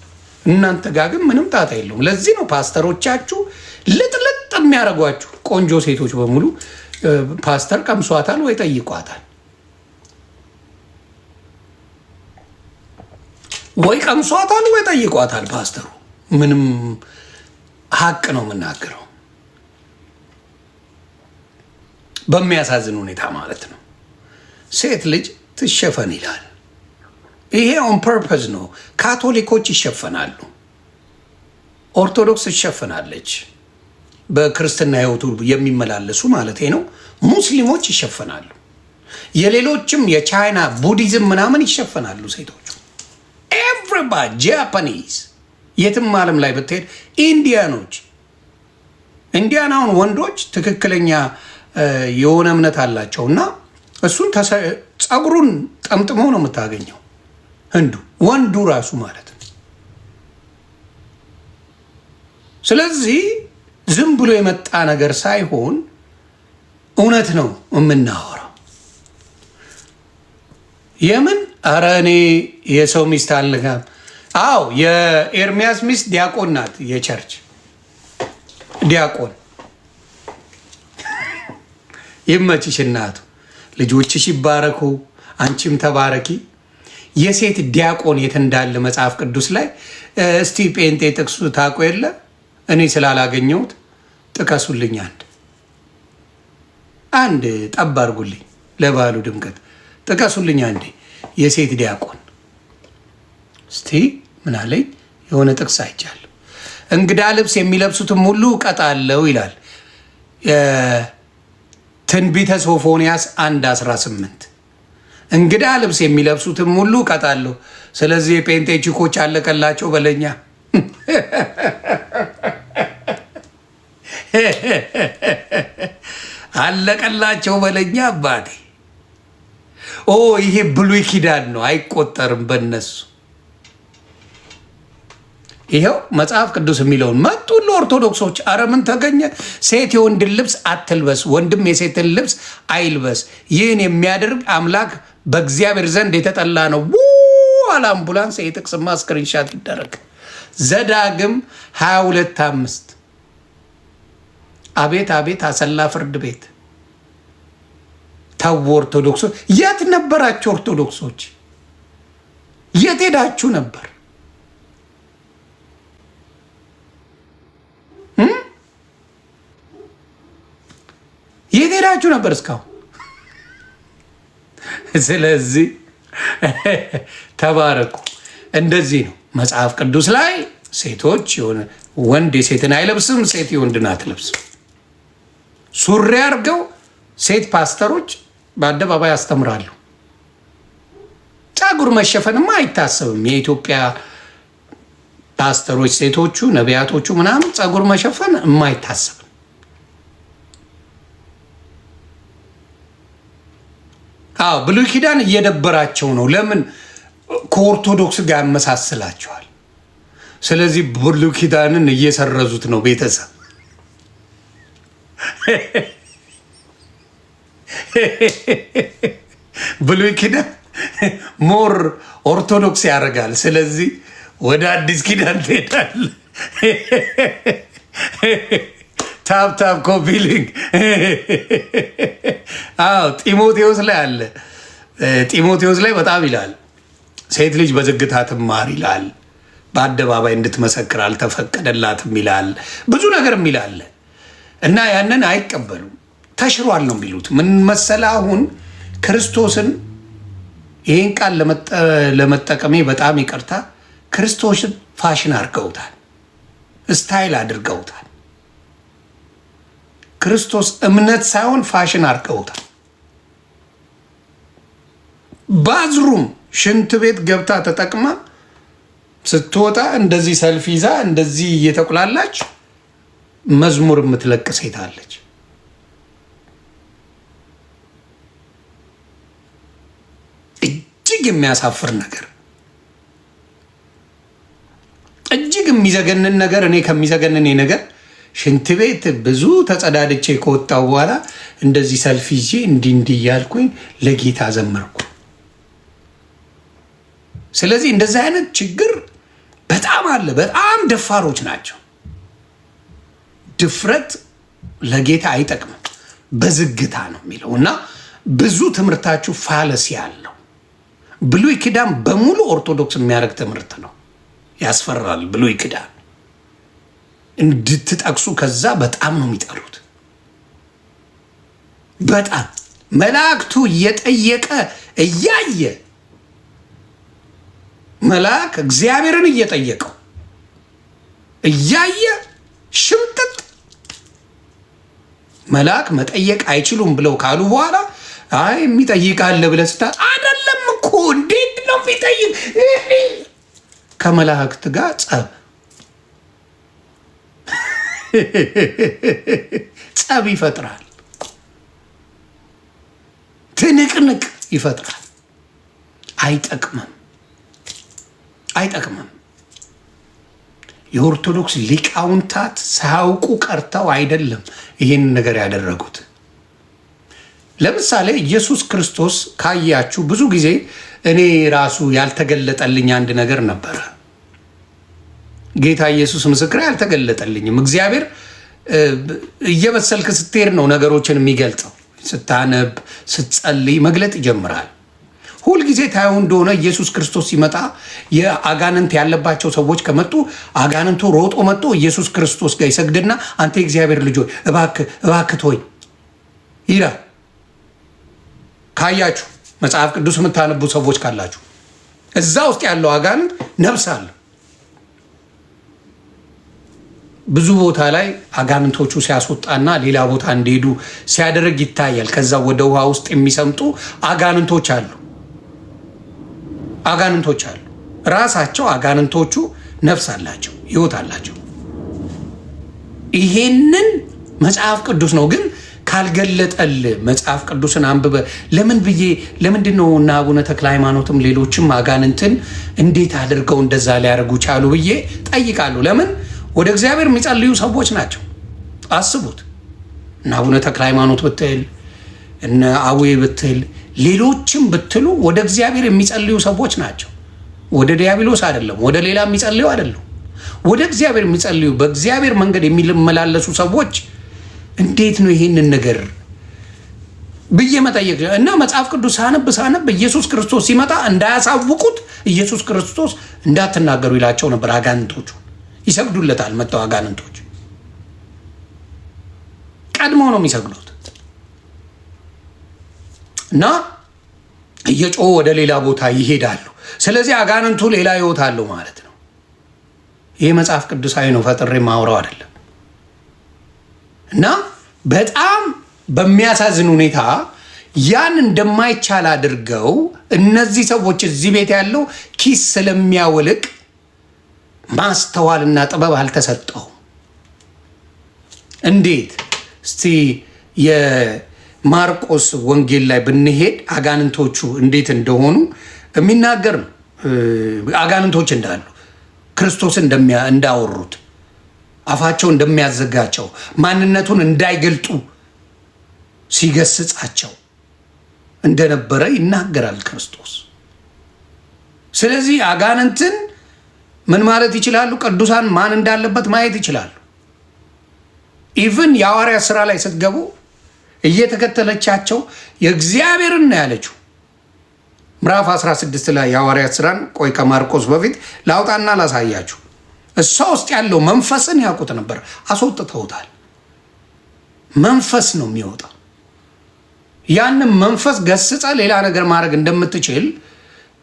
እናንተ ጋር ግን ምንም ጣጣ የለውም። ለዚህ ነው ፓስተሮቻችሁ ልጥልጥ የሚያደርጓችሁ። ቆንጆ ሴቶች በሙሉ ፓስተር ቀምሷታል ወይ ጠይቋታል፣ ወይ ቀምሷታል ወይ ጠይቋታል። ፓስተሩ ምንም ሀቅ ነው የምናገረው። በሚያሳዝን ሁኔታ ማለት ነው። ሴት ልጅ ትሸፈን ይላል። ይሄ ኦን ፐርፐዝ ነው። ካቶሊኮች ይሸፈናሉ፣ ኦርቶዶክስ ትሸፈናለች፣ በክርስትና ህይወቱ የሚመላለሱ ማለት ነው። ሙስሊሞች ይሸፈናሉ። የሌሎችም የቻይና ቡዲዝም ምናምን ይሸፈናሉ ሴቶቹ። ኤቭሪባዲ ጃፓኒዝ፣ የትም ዓለም ላይ ብትሄድ ኢንዲያኖች፣ ኢንዲያናውን ወንዶች ትክክለኛ የሆነ እምነት አላቸው እና እሱን ጸጉሩን ጠምጥመው ነው የምታገኘው። ህንዱ ወንዱ ራሱ ማለት ነው። ስለዚህ ዝም ብሎ የመጣ ነገር ሳይሆን እውነት ነው የምናወራው። የምን ኧረ እኔ የሰው ሚስት አልነካም። አዎ የኤርሚያስ ሚስት ዲያቆን ናት፣ የቸርች ዲያቆን። ይመችሽ እናቱ፣ ልጆችሽ ይባረኩ፣ አንቺም ተባረኪ። የሴት ዲያቆን የት እንዳለ መጽሐፍ ቅዱስ ላይ እስቲ ጴንጤ ጥቅሱ ታውቁ የለ? እኔ ስላላገኘሁት ጥቀሱልኝ። አንድ ጠብ አድርጉልኝ፣ ለባሉ ድምቀት ጥቀሱልኝ አንዴ የሴት ዲያቆን። እስቲ ምን አለኝ? የሆነ ጥቅስ አይቻለሁ። እንግዳ ልብስ የሚለብሱትም ሁሉ እቀጣለሁ ይላል ትንቢተ ሶፎንያስ 1:18 እንግዳ ልብስ የሚለብሱትም ሁሉ እቀጣለሁ። ስለዚህ የጴንጤ ቺኮች አለቀላቸው በለኛ። አለቀላቸው በለኛ አባቴ። ኦ ይሄ ብሉይ ኪዳን ነው፣ አይቆጠርም በነሱ። ይኸው መጽሐፍ ቅዱስ የሚለውን መጡ ለኦርቶዶክሶች። አረ ምን ተገኘ? ሴት የወንድን ልብስ አትልበስ፣ ወንድም የሴትን ልብስ አይልበስ። ይህን የሚያደርግ አምላክ በእግዚአብሔር ዘንድ የተጠላ ነው። አለ አምቡላንስ። የጥቅስማ ስክሪንሻት ይደረግ። ዘዳግም 22:5 አቤት አቤት አሰላ ፍርድ ቤት። ተው ኦርቶዶክሶች፣ የት ነበራችሁ? ኦርቶዶክሶች የት ሄዳችሁ ነበር? የት ሄዳችሁ ነበር እስካሁን? ስለዚህ ተባረኩ። እንደዚህ ነው መጽሐፍ ቅዱስ ላይ ሴቶች የሆነ ወንድ የሴትን አይለብስም፣ ሴት የወንድን አትለብስም። ሱሪ አድርገው ሴት ፓስተሮች በአደባባይ ያስተምራሉ። ጸጉር መሸፈንማ አይታሰብም። የኢትዮጵያ ፓስተሮች ሴቶቹ ነቢያቶቹ ምናምን ጸጉር መሸፈን የማይታሰብ። አዎ ብሉይ ኪዳን እየደበራቸው ነው። ለምን? ከኦርቶዶክስ ጋር ያመሳስላቸዋል። ስለዚህ ብሉይ ኪዳንን እየሰረዙት ነው ቤተሰብ። ብሉይ ኪዳን ሞር ኦርቶዶክስ ያደርጋል። ስለዚህ ወደ አዲስ ኪዳን ትሄዳል። ታፕ ኮፒ ሊንክ። አዎ ጢሞቴዎስ ላይ አለ። ጢሞቴዎስ ላይ በጣም ይላል ሴት ልጅ በዝግታ ትማር ይላል። በአደባባይ እንድትመሰክር አልተፈቀደላትም ይላል። ብዙ ነገር የሚላለ እና ያንን አይቀበሉም። ተሽሯል ነው የሚሉት። ምን መሰለ፣ አሁን ክርስቶስን ይህን ቃል ለመጠቀሜ በጣም ይቅርታ፣ ክርስቶስን ፋሽን አድርገውታል፣ ስታይል አድርገውታል። ክርስቶስ እምነት ሳይሆን ፋሽን አድርገውታል። ባዝሩም ሽንት ቤት ገብታ ተጠቅማ ስትወጣ እንደዚህ ሰልፍ ይዛ እንደዚህ እየተቁላላች መዝሙር የምትለቅ ሴት አለች። እጅግ የሚያሳፍር ነገር፣ እጅግ የሚዘገንን ነገር። እኔ ከሚዘገንን ነገር ሽንት ቤት ብዙ ተጸዳድቼ ከወጣው በኋላ እንደዚህ ሰልፍ ይዤ እንዲህ እያልኩኝ ለጌታ ዘመርኩ። ስለዚህ እንደዚህ አይነት ችግር በጣም አለ። በጣም ደፋሮች ናቸው። ድፍረት ለጌታ አይጠቅምም። በዝግታ ነው የሚለው እና ብዙ ትምህርታችሁ ፋለሲ ያለው ብሉይ ኪዳን በሙሉ ኦርቶዶክስ የሚያደርግ ትምህርት ነው። ያስፈራል። ብሉይ ኪዳን እንድትጠቅሱ ከዛ በጣም ነው የሚጠሉት። በጣም መላእክቱ እየጠየቀ እያየ መልአክ እግዚአብሔርን እየጠየቀው እያየ ሽምጥጥ መልአክ መጠየቅ አይችሉም ብለው ካሉ በኋላ አይ የሚጠይቃለ ብለህ አይደለም እኮ እንዴት ነው የሚጠይቅ? ከመላእክት ጋር ጸብ ይፈጥራል፣ ትንቅንቅ ይፈጥራል። አይጠቅምም። የኦርቶዶክስ ሊቃውንታት ሳያውቁ ቀርተው አይደለም ይህን ነገር ያደረጉት። ለምሳሌ ኢየሱስ ክርስቶስ ካያችሁ ብዙ ጊዜ እኔ ራሱ ያልተገለጠልኝ አንድ ነገር ነበረ። ጌታ ኢየሱስ ምስክር ያልተገለጠልኝም። እግዚአብሔር እየበሰልክ ስትሄድ ነው ነገሮችን የሚገልጸው። ስታነብ ስትጸልይ መግለጥ ይጀምራል። ሁልጊዜ ታየው እንደሆነ ኢየሱስ ክርስቶስ ሲመጣ የአጋንንት ያለባቸው ሰዎች ከመጡ አጋንንቱ ሮጦ መጥቶ ኢየሱስ ክርስቶስ ጋር ይሰግድና አንተ የእግዚአብሔር ልጅ ሆይ እባክህ ተወኝ ይላል። ካያችሁ መጽሐፍ ቅዱስ የምታነቡ ሰዎች ካላችሁ እዛ ውስጥ ያለው አጋንንት ነፍስ አለ። ብዙ ቦታ ላይ አጋንንቶቹ ሲያስወጣና ሌላ ቦታ እንዲሄዱ ሲያደርግ ይታያል። ከዛ ወደ ውሃ ውስጥ የሚሰምጡ አጋንንቶች አሉ። ራሳቸው አጋንንቶቹ ነፍስ አላቸው፣ ህይወት አላቸው። ይሄንን መጽሐፍ ቅዱስ ነው ግን ካልገለጠል መጽሐፍ ቅዱስን አንብበ ለምንድን ነው እና አቡነ ተክለ ሃይማኖትም ሌሎችም አጋንንትን እንዴት አድርገው እንደዛ ሊያደርጉ ቻሉ ብዬ ጠይቃሉ። ለምን ወደ እግዚአብሔር የሚጸልዩ ሰዎች ናቸው። አስቡት። እና አቡነ ተክለ ሃይማኖት ብትል እነ አቡዬ ብትል ሌሎችም ብትሉ ወደ እግዚአብሔር የሚጸልዩ ሰዎች ናቸው። ወደ ዲያብሎስ አይደለም፣ ወደ ሌላ የሚጸልዩ አይደለም። ወደ እግዚአብሔር የሚጸልዩ በእግዚአብሔር መንገድ የሚመላለሱ ሰዎች እንዴት ነው ይሄንን ነገር ብዬ መጠየቅ እና መጽሐፍ ቅዱስ ሳነብ ኢየሱስ ክርስቶስ ሲመጣ እንዳያሳውቁት ኢየሱስ ክርስቶስ እንዳትናገሩ ይላቸው ነበር። አጋንንቶቹ ይሰግዱለታል። መጥተው አጋንንቶች ቀድሞ ነው የሚሰግዱት እና እየጮሁ ወደ ሌላ ቦታ ይሄዳሉ። ስለዚህ አጋንንቱ ሌላ ህይወት አለው ማለት ነው። ይህ መጽሐፍ ቅዱሳዊ ነው፣ ፈጥሬ ማውራው አይደለም። እና በጣም በሚያሳዝን ሁኔታ ያን እንደማይቻል አድርገው እነዚህ ሰዎች እዚህ ቤት ያለው ኪስ ስለሚያወልቅ ማስተዋልና ጥበብ አልተሰጠው። እንዴት እስቲ የማርቆስ ወንጌል ላይ ብንሄድ አጋንንቶቹ እንዴት እንደሆኑ የሚናገር ነው። አጋንንቶች እንዳሉ ክርስቶስ እንዳወሩት አፋቸው እንደሚያዘጋቸው ማንነቱን እንዳይገልጡ ሲገስጻቸው እንደነበረ ይናገራል ክርስቶስ። ስለዚህ አጋንንትን ምን ማለት ይችላሉ? ቅዱሳን ማን እንዳለበት ማየት ይችላሉ። ኢቭን የሐዋርያት ሥራ ላይ ስትገቡ እየተከተለቻቸው የእግዚአብሔርን ነው ያለችው። ምዕራፍ 16 ላይ የሐዋርያት ሥራን ቆይ ከማርቆስ በፊት ላውጣና ላሳያችሁ። እሷ ውስጥ ያለው መንፈስን ያውቁት ነበር፣ አስወጥተውታል። መንፈስ ነው የሚወጣው። ያንን መንፈስ ገስጸ ሌላ ነገር ማድረግ እንደምትችል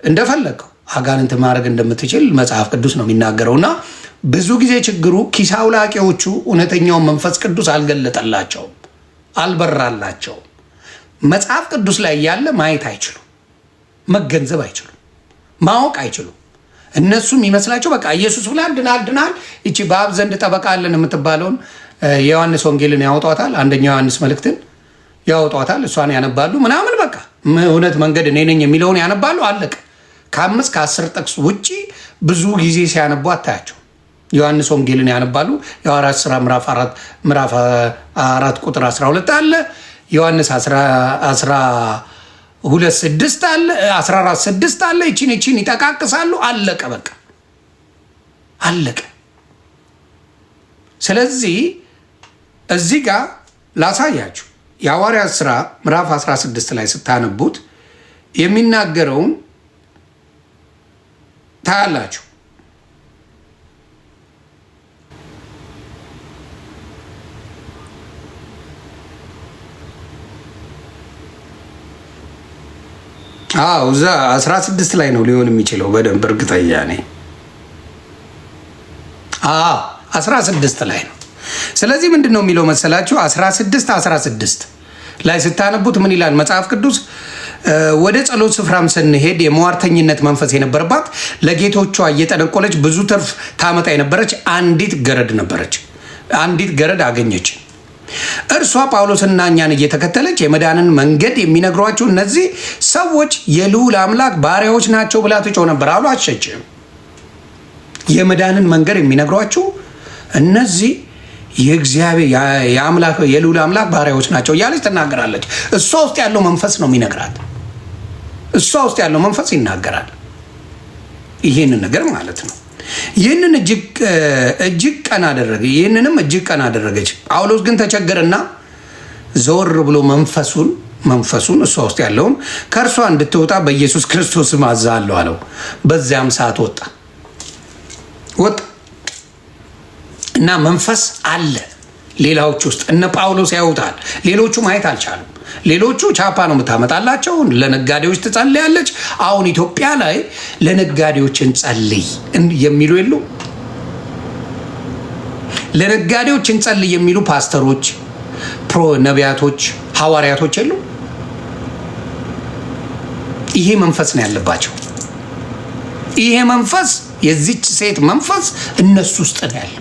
እንደፈለገው አጋንንት ማድረግ እንደምትችል መጽሐፍ ቅዱስ ነው የሚናገረውና ብዙ ጊዜ ችግሩ ኪስ አውላቂዎቹ እውነተኛውን መንፈስ ቅዱስ አልገለጠላቸውም፣ አልበራላቸውም። መጽሐፍ ቅዱስ ላይ ያለ ማየት አይችሉም፣ መገንዘብ አይችሉም፣ ማወቅ አይችሉም። እነሱም ይመስላቸው በቃ ኢየሱስ ብላ ድናል። እቺ በአብ ዘንድ ጠበቃ አለን የምትባለውን የዮሐንስ ወንጌልን ያወጧታል፣ አንደኛው ዮሐንስ መልእክትን ያወጧታል፣ እሷን ያነባሉ ምናምን። በቃ እውነት መንገድ እኔ ነኝ የሚለውን ያነባሉ። አለቀ። ከ5 ከ10 ጥቅስ ውጪ ብዙ ጊዜ ሲያነቡ አታያቸው። ዮሐንስ ወንጌልን ያነባሉ። የሐዋርያት ሥራ ምዕራፍ 4 ቁጥር 12 አለ። ዮሐንስ 12:6 አለ፣ 14:6 አለ። ይቺን ይጠቃቅሳሉ። አለቀ። በቃ አለቀ። ስለዚህ እዚህ ጋር ላሳያችሁ። የሐዋርያት ሥራ ምዕራፍ 16 ላይ ስታነቡት የሚናገረውን ታያላችሁ። እዛ 16 ላይ ነው ሊሆን የሚችለው። በደንብ እርግጠኛ ነኝ። 16 ላይ ነው። ስለዚህ ምንድን ነው የሚለው መሰላችሁ? 16 ላይ ስታነቡት ምን ይላል መጽሐፍ ቅዱስ? ወደ ጸሎት ስፍራም ስንሄድ የሟርተኝነት መንፈስ የነበረባት ለጌቶቿ እየጠነቆለች ብዙ ትርፍ ታመጣ የነበረች አንዲት ገረድ ነበረች። አንዲት ገረድ አገኘች። እርሷ ጳውሎስና እኛን እየተከተለች የመዳንን መንገድ የሚነግሯችሁ እነዚህ ሰዎች የልዑል አምላክ ባሪያዎች ናቸው ብላ ትጮህ ነበር አሉ። አሸችም። የመዳንን መንገድ የሚነግሯችሁ እነዚህ የእግዚአብሔር የልዑል አምላክ ባሪያዎች ናቸው እያለች ትናገራለች። እሷ ውስጥ ያለው መንፈስ ነው የሚነግራት። እሷ ውስጥ ያለው መንፈስ ይናገራል ይህንን ነገር ማለት ነው። ይህንን እጅግ ቀን አደረገ። ይህንንም እጅግ ቀን አደረገች። ጳውሎስ ግን ተቸገረና ዘወር ብሎ መንፈሱን እሷ ውስጥ ያለውን ከእርሷ እንድትወጣ በኢየሱስ ክርስቶስ አዝሃለሁ አለው። በዚያም ሰዓት ወጣ እና መንፈስ አለ ሌላዎች ውስጥ። እነ ጳውሎስ ያዩታል፣ ሌሎቹ ማየት አልቻሉም። ሌሎቹ ቻፓ ነው የምታመጣላቸው፣ ለነጋዴዎች ትጸልያለች። አሁን ኢትዮጵያ ላይ ለነጋዴዎች እንጸልይ የሚሉ የሉ፣ ለነጋዴዎች እንጸልይ የሚሉ ፓስተሮች፣ ነቢያቶች፣ ሐዋርያቶች የሉ። ይሄ መንፈስ ነው ያለባቸው። ይሄ መንፈስ የዚች ሴት መንፈስ እነሱ ውስጥ ነው ያለው።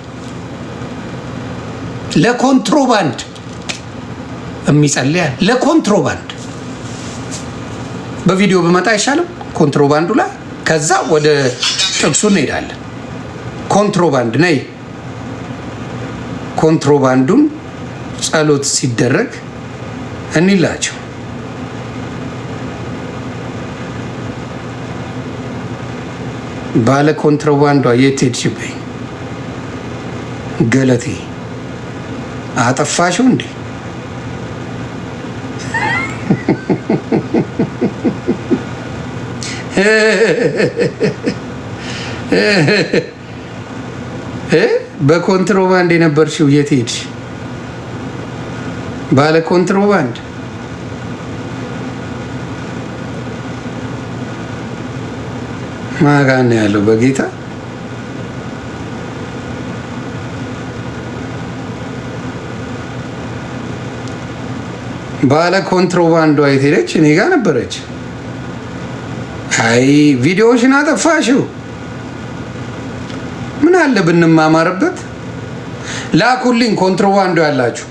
ለኮንትሮባንድ የሚጸልያል። ለኮንትሮባንድ በቪዲዮ ብመጣ አይሻልም? ኮንትሮባንዱ ላይ ከዛ ወደ ጥቅሱ እንሄዳለን። ኮንትሮባንድ ነይ። ኮንትሮባንዱን ጸሎት ሲደረግ እንላቸው። ባለ ኮንትሮባንዷ የት ሄድሽብኝ? ገለቴ አጠፋሽው እንዴ? በኮንትሮባንድ የነበርሽው የት ሄድሽ? ባለ ኮንትሮባንድ ማጋን ነው ያለው በጌታ ባለ ኮንትሮባንዷ የት ሄደች? እኔ ጋር ነበረች። አይ ቪዲዮሽን አጠፋሽው። ምን አለ ብንማማርበት? ላኩልኝ ኮንትሮባንዱ ያላችሁ።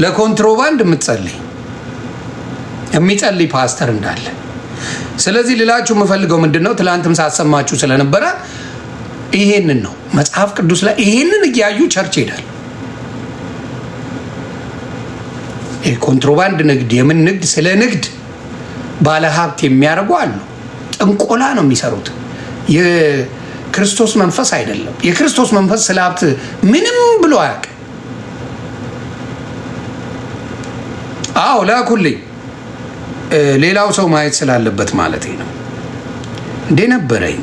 ለኮንትሮባንድ የሚጸልይ ፓስተር እንዳለ። ስለዚህ ልላችሁ የምፈልገው ምንድን ነው? ትላንትም ሳሰማችሁ ስለነበረ ይሄንን ነው መጽሐፍ ቅዱስ ላይ ይሄንን እያዩ ቸርች ሄዳል። የኮንትሮባንድ ንግድ፣ የምን ንግድ? ስለ ንግድ ባለ ሀብት የሚያደርጉ አሉ። ጥንቆላ ነው የሚሰሩት። የክርስቶስ መንፈስ አይደለም። የክርስቶስ መንፈስ ስለ ሀብት ምንም ብሎ አያውቅ። አዎ ላኩልኝ። ሌላው ሰው ማየት ስላለበት ማለት ነው። እንዴ ነበረኝ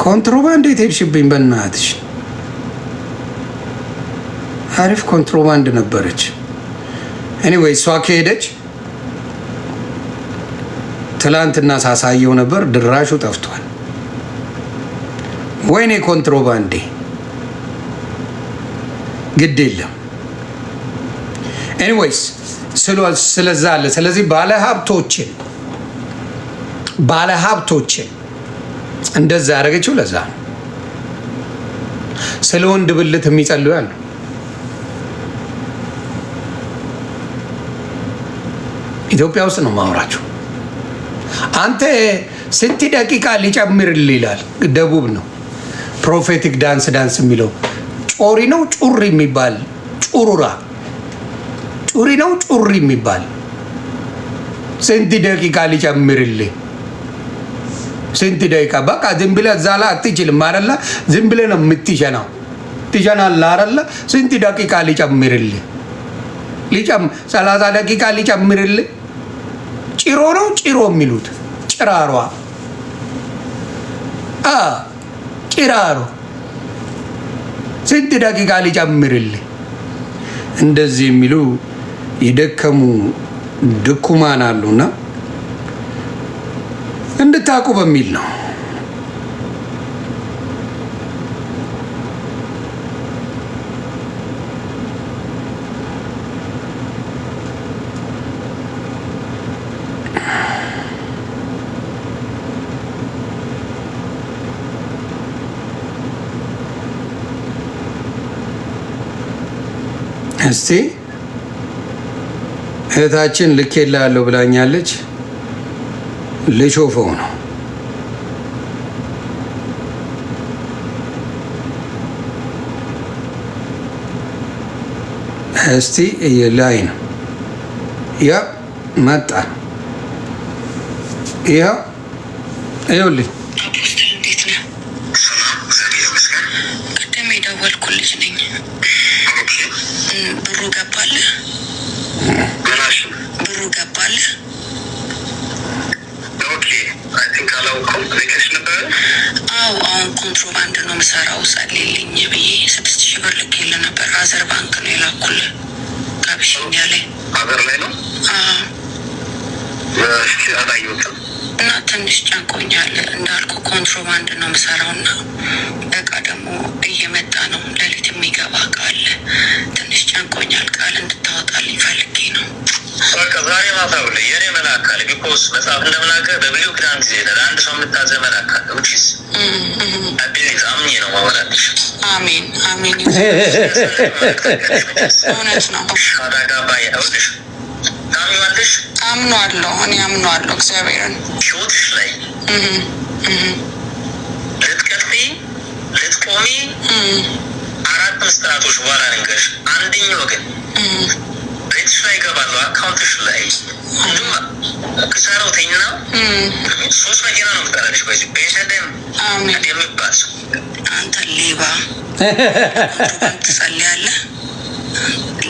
ኮንትሮባንድ የት ሄድሽብኝ? በእናትሽ አሪፍ ኮንትሮባንድ ነበረች። ኤኒዌይ እሷ ከሄደች ትላንትና ሳሳየው ነበር፣ ድራሹ ጠፍቷል። ወይኔ ኮንትሮባንዴ ግድ የለም። ኤኒዌይስ ስለዛ አለ። ስለዚህ ባለሀብቶችን እንደዛ ያደረገችው ለዛ ነው። ስለ ወንድ ብልት የሚጸልዩ ያሉ ኢትዮጵያ ውስጥ ነው ማውራቸው። አንተ ስንት ደቂቃ ሊጨምርልህ ይላል። ደቡብ ነው ፕሮፌቲክ ዳንስ የሚለው ጮሪ ነው ጩሪ የሚባል ጩሩራ ጩሪ ነው ጩሪ የሚባል ስንት ደቂቃ ሊጨምርልህ? ስንት ደቂቃ? በቃ ዝም ብለህ እዛ ላይ አትችልም አይደለ? ዝም ብለህ ነው የምትሸናው። ትሸናለህ አይደለ? ስንት ደቂቃ ሊጨምርልህ? 30 ደቂቃ ሊጨምርልህ? ጭሮ ነው ጭሮ የሚሉት ጭራሯ ጭራሮ ስንት ደቂቃ ሊጨምርልህ? እንደዚህ የሚሉ የደከሙ ድኩማን አሉና እንድታውቁ በሚል ነው። እስቲ እህታችን ልኬልሃለሁ ብላኛለች። ልሾፈው ነው። እስቲ ላይ ነው። ያ መጣ። ያ ይኸውልኝ። አፖስትል እንዴት ነህ? ቅድም የደወልኩልሽ ነኝ። ብሩ ገባልህ? ብሩ ገባልህ? አዎ፣ አሁን ኮንትሮባንድ ነው የምሰራው። ጸልይልኝ ብዬ 6,000 ብር ልኬልህ ነበር። አዘር ባንክ ነው የላኩልህ ከአቢሲኒያ ላይ። ሀገር ላይ ነው አላየሁትም እና ትንሽ ጨንቆኛል። እንዳልኩ ኮንትሮባንድ ነው የምሰራው እና እቃ ደግሞ እየመጣ ነው። ሌሊት የሚገባ እቃ አለ። ትንሽ ጨንቆኛል። ቃል እንድታወጣልኝ ፈልጌ ነው። በቃ ዛሬ ማታ ብለህ የኔ መልአክ አለ። ቢኮዝ መጽሐፍ እንደምናገር በብሉይ ኪዳን ጊዜ ለአንድ ሰው የምታዘዝ መልአክ አለ። ውጪስ አቢሊዝ አምኜ ነው ማወራልሽ። አሜን አሜን። እውነት ነው። አዳጋባ ያውልሽ ታምኛለሽ? አምኗለሁ። እኔ አምኗለሁ እግዚአብሔርን። ህይወትሽ ላይ ልትቀጥይ ልትቆሚ 4 ምስጢራቶች በኋላ ልንገርሽ። አንደኛው ግን ቤትሽ ላይ ይገባሉ። አካውንትሽ ላይ ምንም ክሳራው ተኝና 3 መኪና ነው የምጠራልሽ። በዚህ ቤተደም የሚባል ሰው አንተ ሌባ ትጸልያለህ፣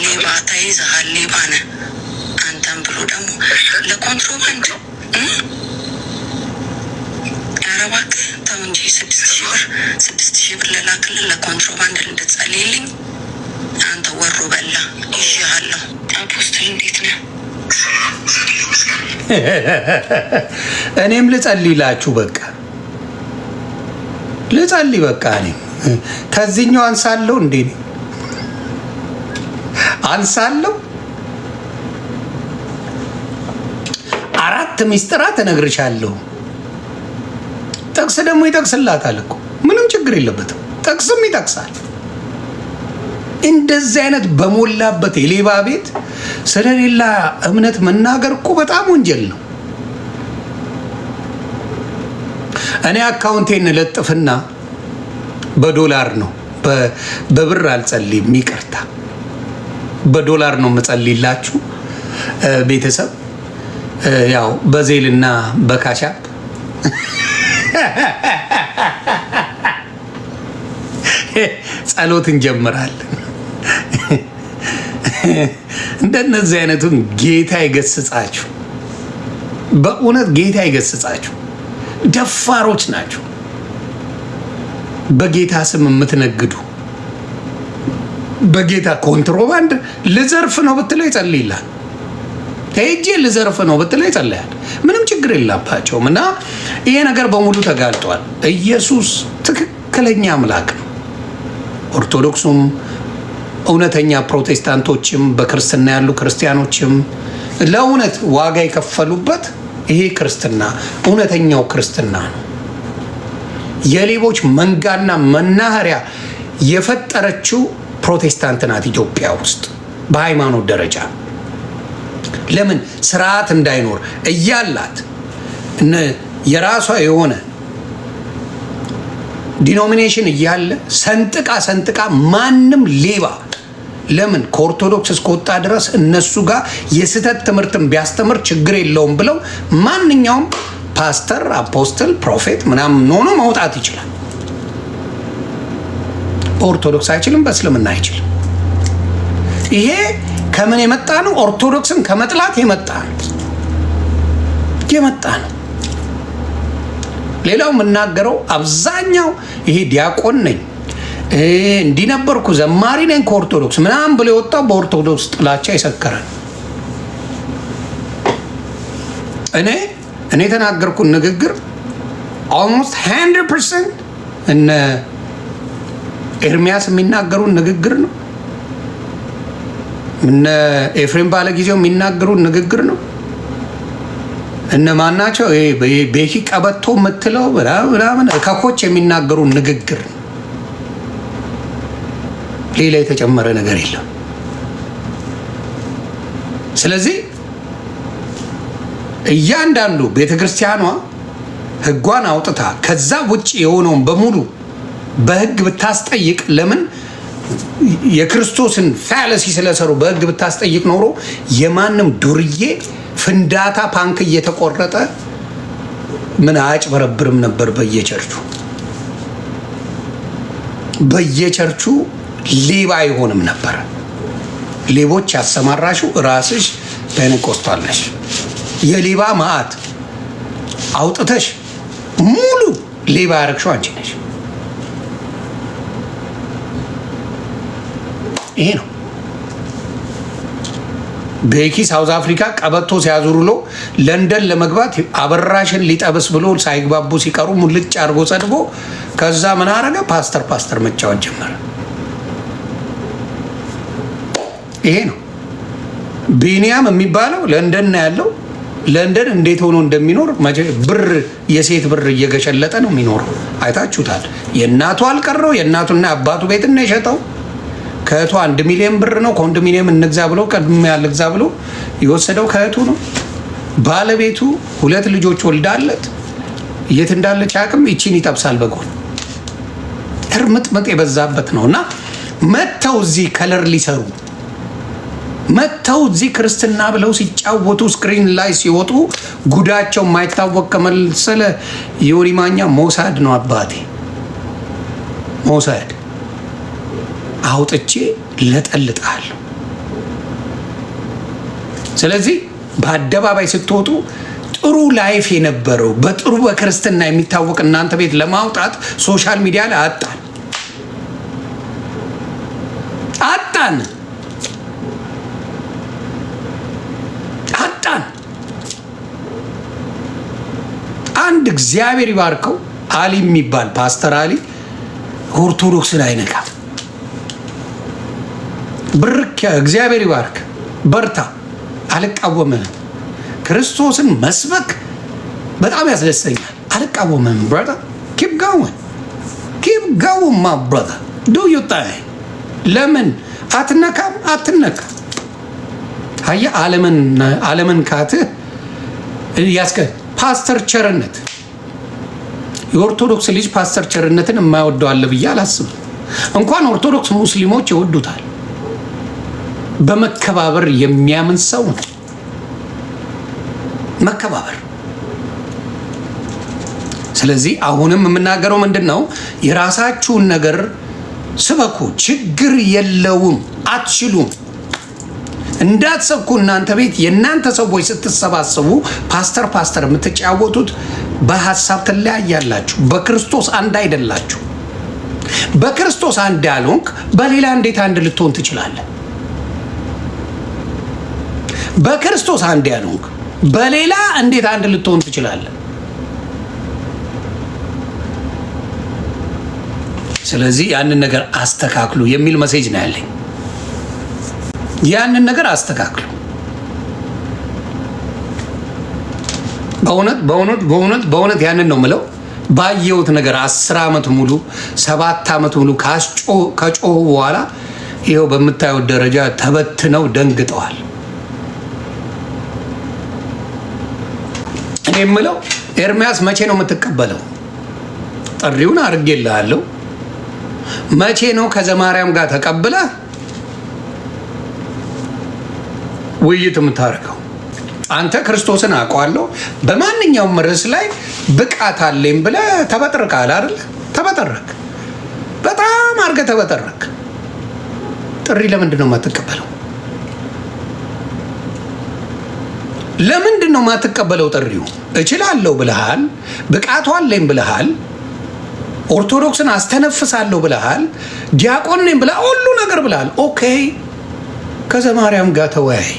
ሌባ ተይዘሃል፣ ሌባ ነህ አንተም ብሎ ደግሞ ለኮንትሮባንድ ኧረ እባክህ ተው እንጂ 6,000 ብር ልላክልህ ለኮንትሮባንድ እንድትጸልይልኝ። አንተ ወሮ በላ ይዤሃለሁ። አፖስትል እንዴት ነህ? እኔም ልጸልይላችሁ። በቃ ልጸልይ። በቃ እኔም ከዚህኛው አንሳለሁ እንዴ? አንሳለሁ። 4 ሚስጥራት እነግርሻለሁ። ጥቅስ ደግሞ ይጠቅስላታል እኮ ምንም ችግር የለበትም። ጥቅስም ይጠቅሳል። እንደዚህ አይነት በሞላበት የሌባ ቤት ስለሌላ እምነት መናገር እኮ በጣም ወንጀል ነው። እኔ አካውንቴን ለጥፍና በዶላር ነው፣ በብር አልጸልይም። ይቅርታ፣ በዶላር ነው የምጸልይላችሁ ቤተሰብ። ያው በዜልና በካሻፕ ጸሎት እንጀምራለን። እንደነዚህ አይነቱን ጌታ ይገስጻችሁ። በእውነት ጌታ ይገስጻችሁ። ደፋሮች ናቸው። በጌታ ስም የምትነግዱ፣ በጌታ ኮንትሮባንድ ልዘርፍ ነው ብትለው ይጸልይላል። ሄጄ ልዘርፍ ነው ብትለው ይጸልያል። ምንም ችግር የላባቸውም። እና ይሄ ነገር በሙሉ ተጋልጧል። ኢየሱስ ትክክለኛ አምላክ ነው። ኦርቶዶክሱም እውነተኛ ፕሮቴስታንቶችም በክርስትና ያሉ ክርስቲያኖችም ለእውነት ዋጋ የከፈሉበት ይሄ ክርስትና እውነተኛው ክርስትና ነው። የሌቦች መንጋና መናኸሪያ የፈጠረችው ፕሮቴስታንት ናት ኢትዮጵያ ውስጥ በሃይማኖት ደረጃ። ለምን ስርዓት እንዳይኖር እያላት የራሷ የሆነ ዲኖሚኔሽን እያለ ሰንጥቃ ማንም ሌባ ለምን ከኦርቶዶክስ እስከወጣ ድረስ እነሱ ጋር የስህተት ትምህርትን ቢያስተምር ችግር የለውም ብለው ማንኛውም ፓስተር፣ አፖስትል፣ ፕሮፌት ምናምን ሆኖ መውጣት ይችላል። በኦርቶዶክስ አይችልም፣ በእስልምና አይችልም። ይሄ ከምን የመጣ ነው? ኦርቶዶክስን ከመጥላት የመጣ ነው። ሌላው የምናገረው አብዛኛው ይሄ ዲያቆን ነኝ እንዲነበርኩ ዘማሪ ነኝ ከኦርቶዶክስ ምናምን ብሎ የወጣው በኦርቶዶክስ ጥላቻ የሰከረ ነው። እኔ የተናገርኩት ንግግር ኦልሞስት 100% እነ ኤርሚያስ የሚናገሩን ንግግር ነው። እነ ኤፍሬም ባለጊዜው የሚናገሩን ንግግር ነው። እነ ማናቸው ቤኪ ቀበቶ የምትለው ምናምን ከኮች የሚናገሩን ንግግር ነው። ሌላ የተጨመረ ነገር የለም። ስለዚህ እያንዳንዱ ቤተክርስቲያኗ ህጓን አውጥታ ከዛ ውጭ የሆነውን በሙሉ በህግ ብታስጠይቅ፣ ለምን የክርስቶስን ፋለሲ ስለሰሩ በህግ ብታስጠይቅ ኖሮ የማንም ዱርዬ ፍንዳታ ፓንክ እየተቆረጠ ምን አያጭበረብርም ነበር። በየቸርቹ ሌባ አይሆንም ነበር። ሌቦች ያሰማራሽው ራስሽ ፔንቴኮስታል ነሽ። የሌባ ማዕት አውጥተሽ ሙሉ ሌባ ያረግሽው አንቺ ነሽ። ይሄ ነው። ቤኪ ሳውዝ አፍሪካ ቀበቶ ሲያዙሩሎ ለንደን ለመግባት አበራሽን ሊጠብስ ብሎ ሳይግባቡ ሲቀሩ ሙልጭ አድርጎ ጸድቦ ከዛ ምን አረገ? ፓስተር መጫወት ጀመረ። ይሄ ነው። ቢኒያም የሚባለው ለንደን ነው ያለው። ለንደን እንዴት ሆኖ እንደሚኖር ብር የሴት ብር እየገሸለጠ ነው የሚኖረው። አይታችሁታል። የእናቱ አልቀረው የእናቱና አባቱ ቤት ነው የሸጠው። ከእህቱ 1 ሚሊዮን ብር ነው ኮንዶሚኒየም እንግዛ ብሎ ቀድሞ ያልግዛ ብሎ የወሰደው ከእህቱ ነው። ባለቤቱ 2 ልጆች ወልዳለት የት እንዳለች አቅም ይቺን ይጠብሳል በጎን እርምጥምጥ የበዛበት ነው። እና መተው እዚህ ከለር ሊሰሩ መተው እዚህ ክርስትና ብለው ሲጫወቱ ስክሪን ላይ ሲወጡ ጉዳቸው የማይታወቅ ከመሰለ ዮኒ ማኛ ሞሳድ ነው አባቴ ሞሳድ አውጥቼ ለጠልጣለሁ። ስለዚህ በአደባባይ ስትወጡ ጥሩ ላይፍ የነበረው በጥሩ በክርስትና የሚታወቅ እናንተ ቤት ለማውጣት ሶሻል ሚዲያ ላይ አጣን። አንድ እግዚአብሔር ይባርከው አሊ የሚባል ፓስተር አሊ ኦርቶዶክስን አይነካም። ብርክ እግዚአብሔር ይባርክ፣ በርታ፣ አልቃወምህም። ክርስቶስን መስበክ በጣም ያስደስተኛል። አልቃወምህም ብራዘር፣ ኪፕ ጎዊንግ ማ ብራዘር ዱ ዩ ቲንግ። ለምን አትነካም? አትነካ። አየህ ዓለምን ካትህ ያስከ ፓስተር ቸርነት የኦርቶዶክስ ልጅ ፓስተር ቸርነትን የማይወደው አለ ብዬ አላስብም። እንኳን ኦርቶዶክስ ሙስሊሞች ይወዱታል። በመከባበር የሚያምን ሰው ነው። መከባበር። ስለዚህ አሁንም የምናገረው ምንድን ነው? የራሳችሁን ነገር ስበኩ። ችግር የለውም። አትችሉም እንዳትሰብኩ። እናንተ ቤት የእናንተ ሰዎች ስትሰባሰቡ ፓስተር የምትጫወቱት በሀሳብ ትለያያላችሁ። በክርስቶስ አንድ አይደላችሁ። በክርስቶስ አንድ ያልሆንክ በሌላ እንዴት አንድ ልትሆን ትችላለህ? በክርስቶስ አንድ ያልሆንክ በሌላ እንዴት አንድ ልትሆን ትችላለህ? ስለዚህ ያንን ነገር አስተካክሉ የሚል መሴጅ ነው ያለኝ። ያንን ነገር አስተካክሉ። በእውነት ያንን ነው ምለው። ባየሁት ነገር 10 ዓመት ሙሉ 7 ዓመት ሙሉ ከጮሁ በኋላ ይኸው በምታዩት ደረጃ ተበትነው ደንግጠዋል። እኔ የምለው ኤርሚያስ መቼ ነው የምትቀበለው? ጥሪውን አድርጌልሃለሁ። መቼ ነው ከዘማርያም ጋር ተቀብለህ ውይይት የምታደርገው? አንተ ክርስቶስን አውቀዋለሁ በማንኛውም ርዕስ ላይ ብቃት አለኝ ብለህ ተበጥርቃል አይደል? ተበጠረክ፣ በጣም አድርገህ ተበጠረክ። ጥሪ ለምንድን ነው የማትቀበለው? ለምንድን ነው የማትቀበለው? ጥሪው እችላለሁ ብለሃል፣ ብቃቱ አለኝ ብለሃል፣ ኦርቶዶክስን አስተነፍሳለሁ ብለሃል፣ ዲያቆን ነኝ ብለሃል፣ ሁሉ ነገር ብለሃል። ኦኬ፣ ከዘማርያም ጋር ተወያይ።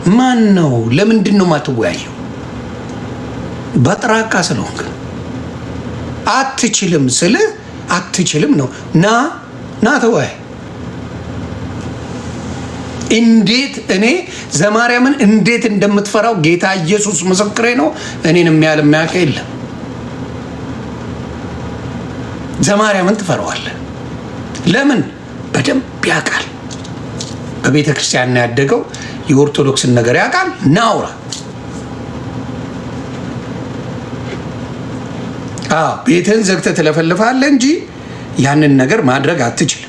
ማን ነው? ለምንድን ነው የማትወያየው? በጥራቃ ስለሆንክ አትችልም ስልህ አትችልም ነው። ና ተወያይ። እንዴት እኔ ዘማርያምን እንዴት እንደምትፈራው ጌታ ኢየሱስ ምስክሬ ነው። እኔን የሚያል የሚያውቅ የለም። ዘማርያምን ትፈራዋለህ። ለምን? በደንብ ያውቃል። በቤተ ክርስቲያን ነው ያደገው። የኦርቶዶክስን ነገር ያውቃል። ናውራ ቤትህን ዘግተህ ትለፈልፋለህ እንጂ ያንን ነገር ማድረግ አትችልም።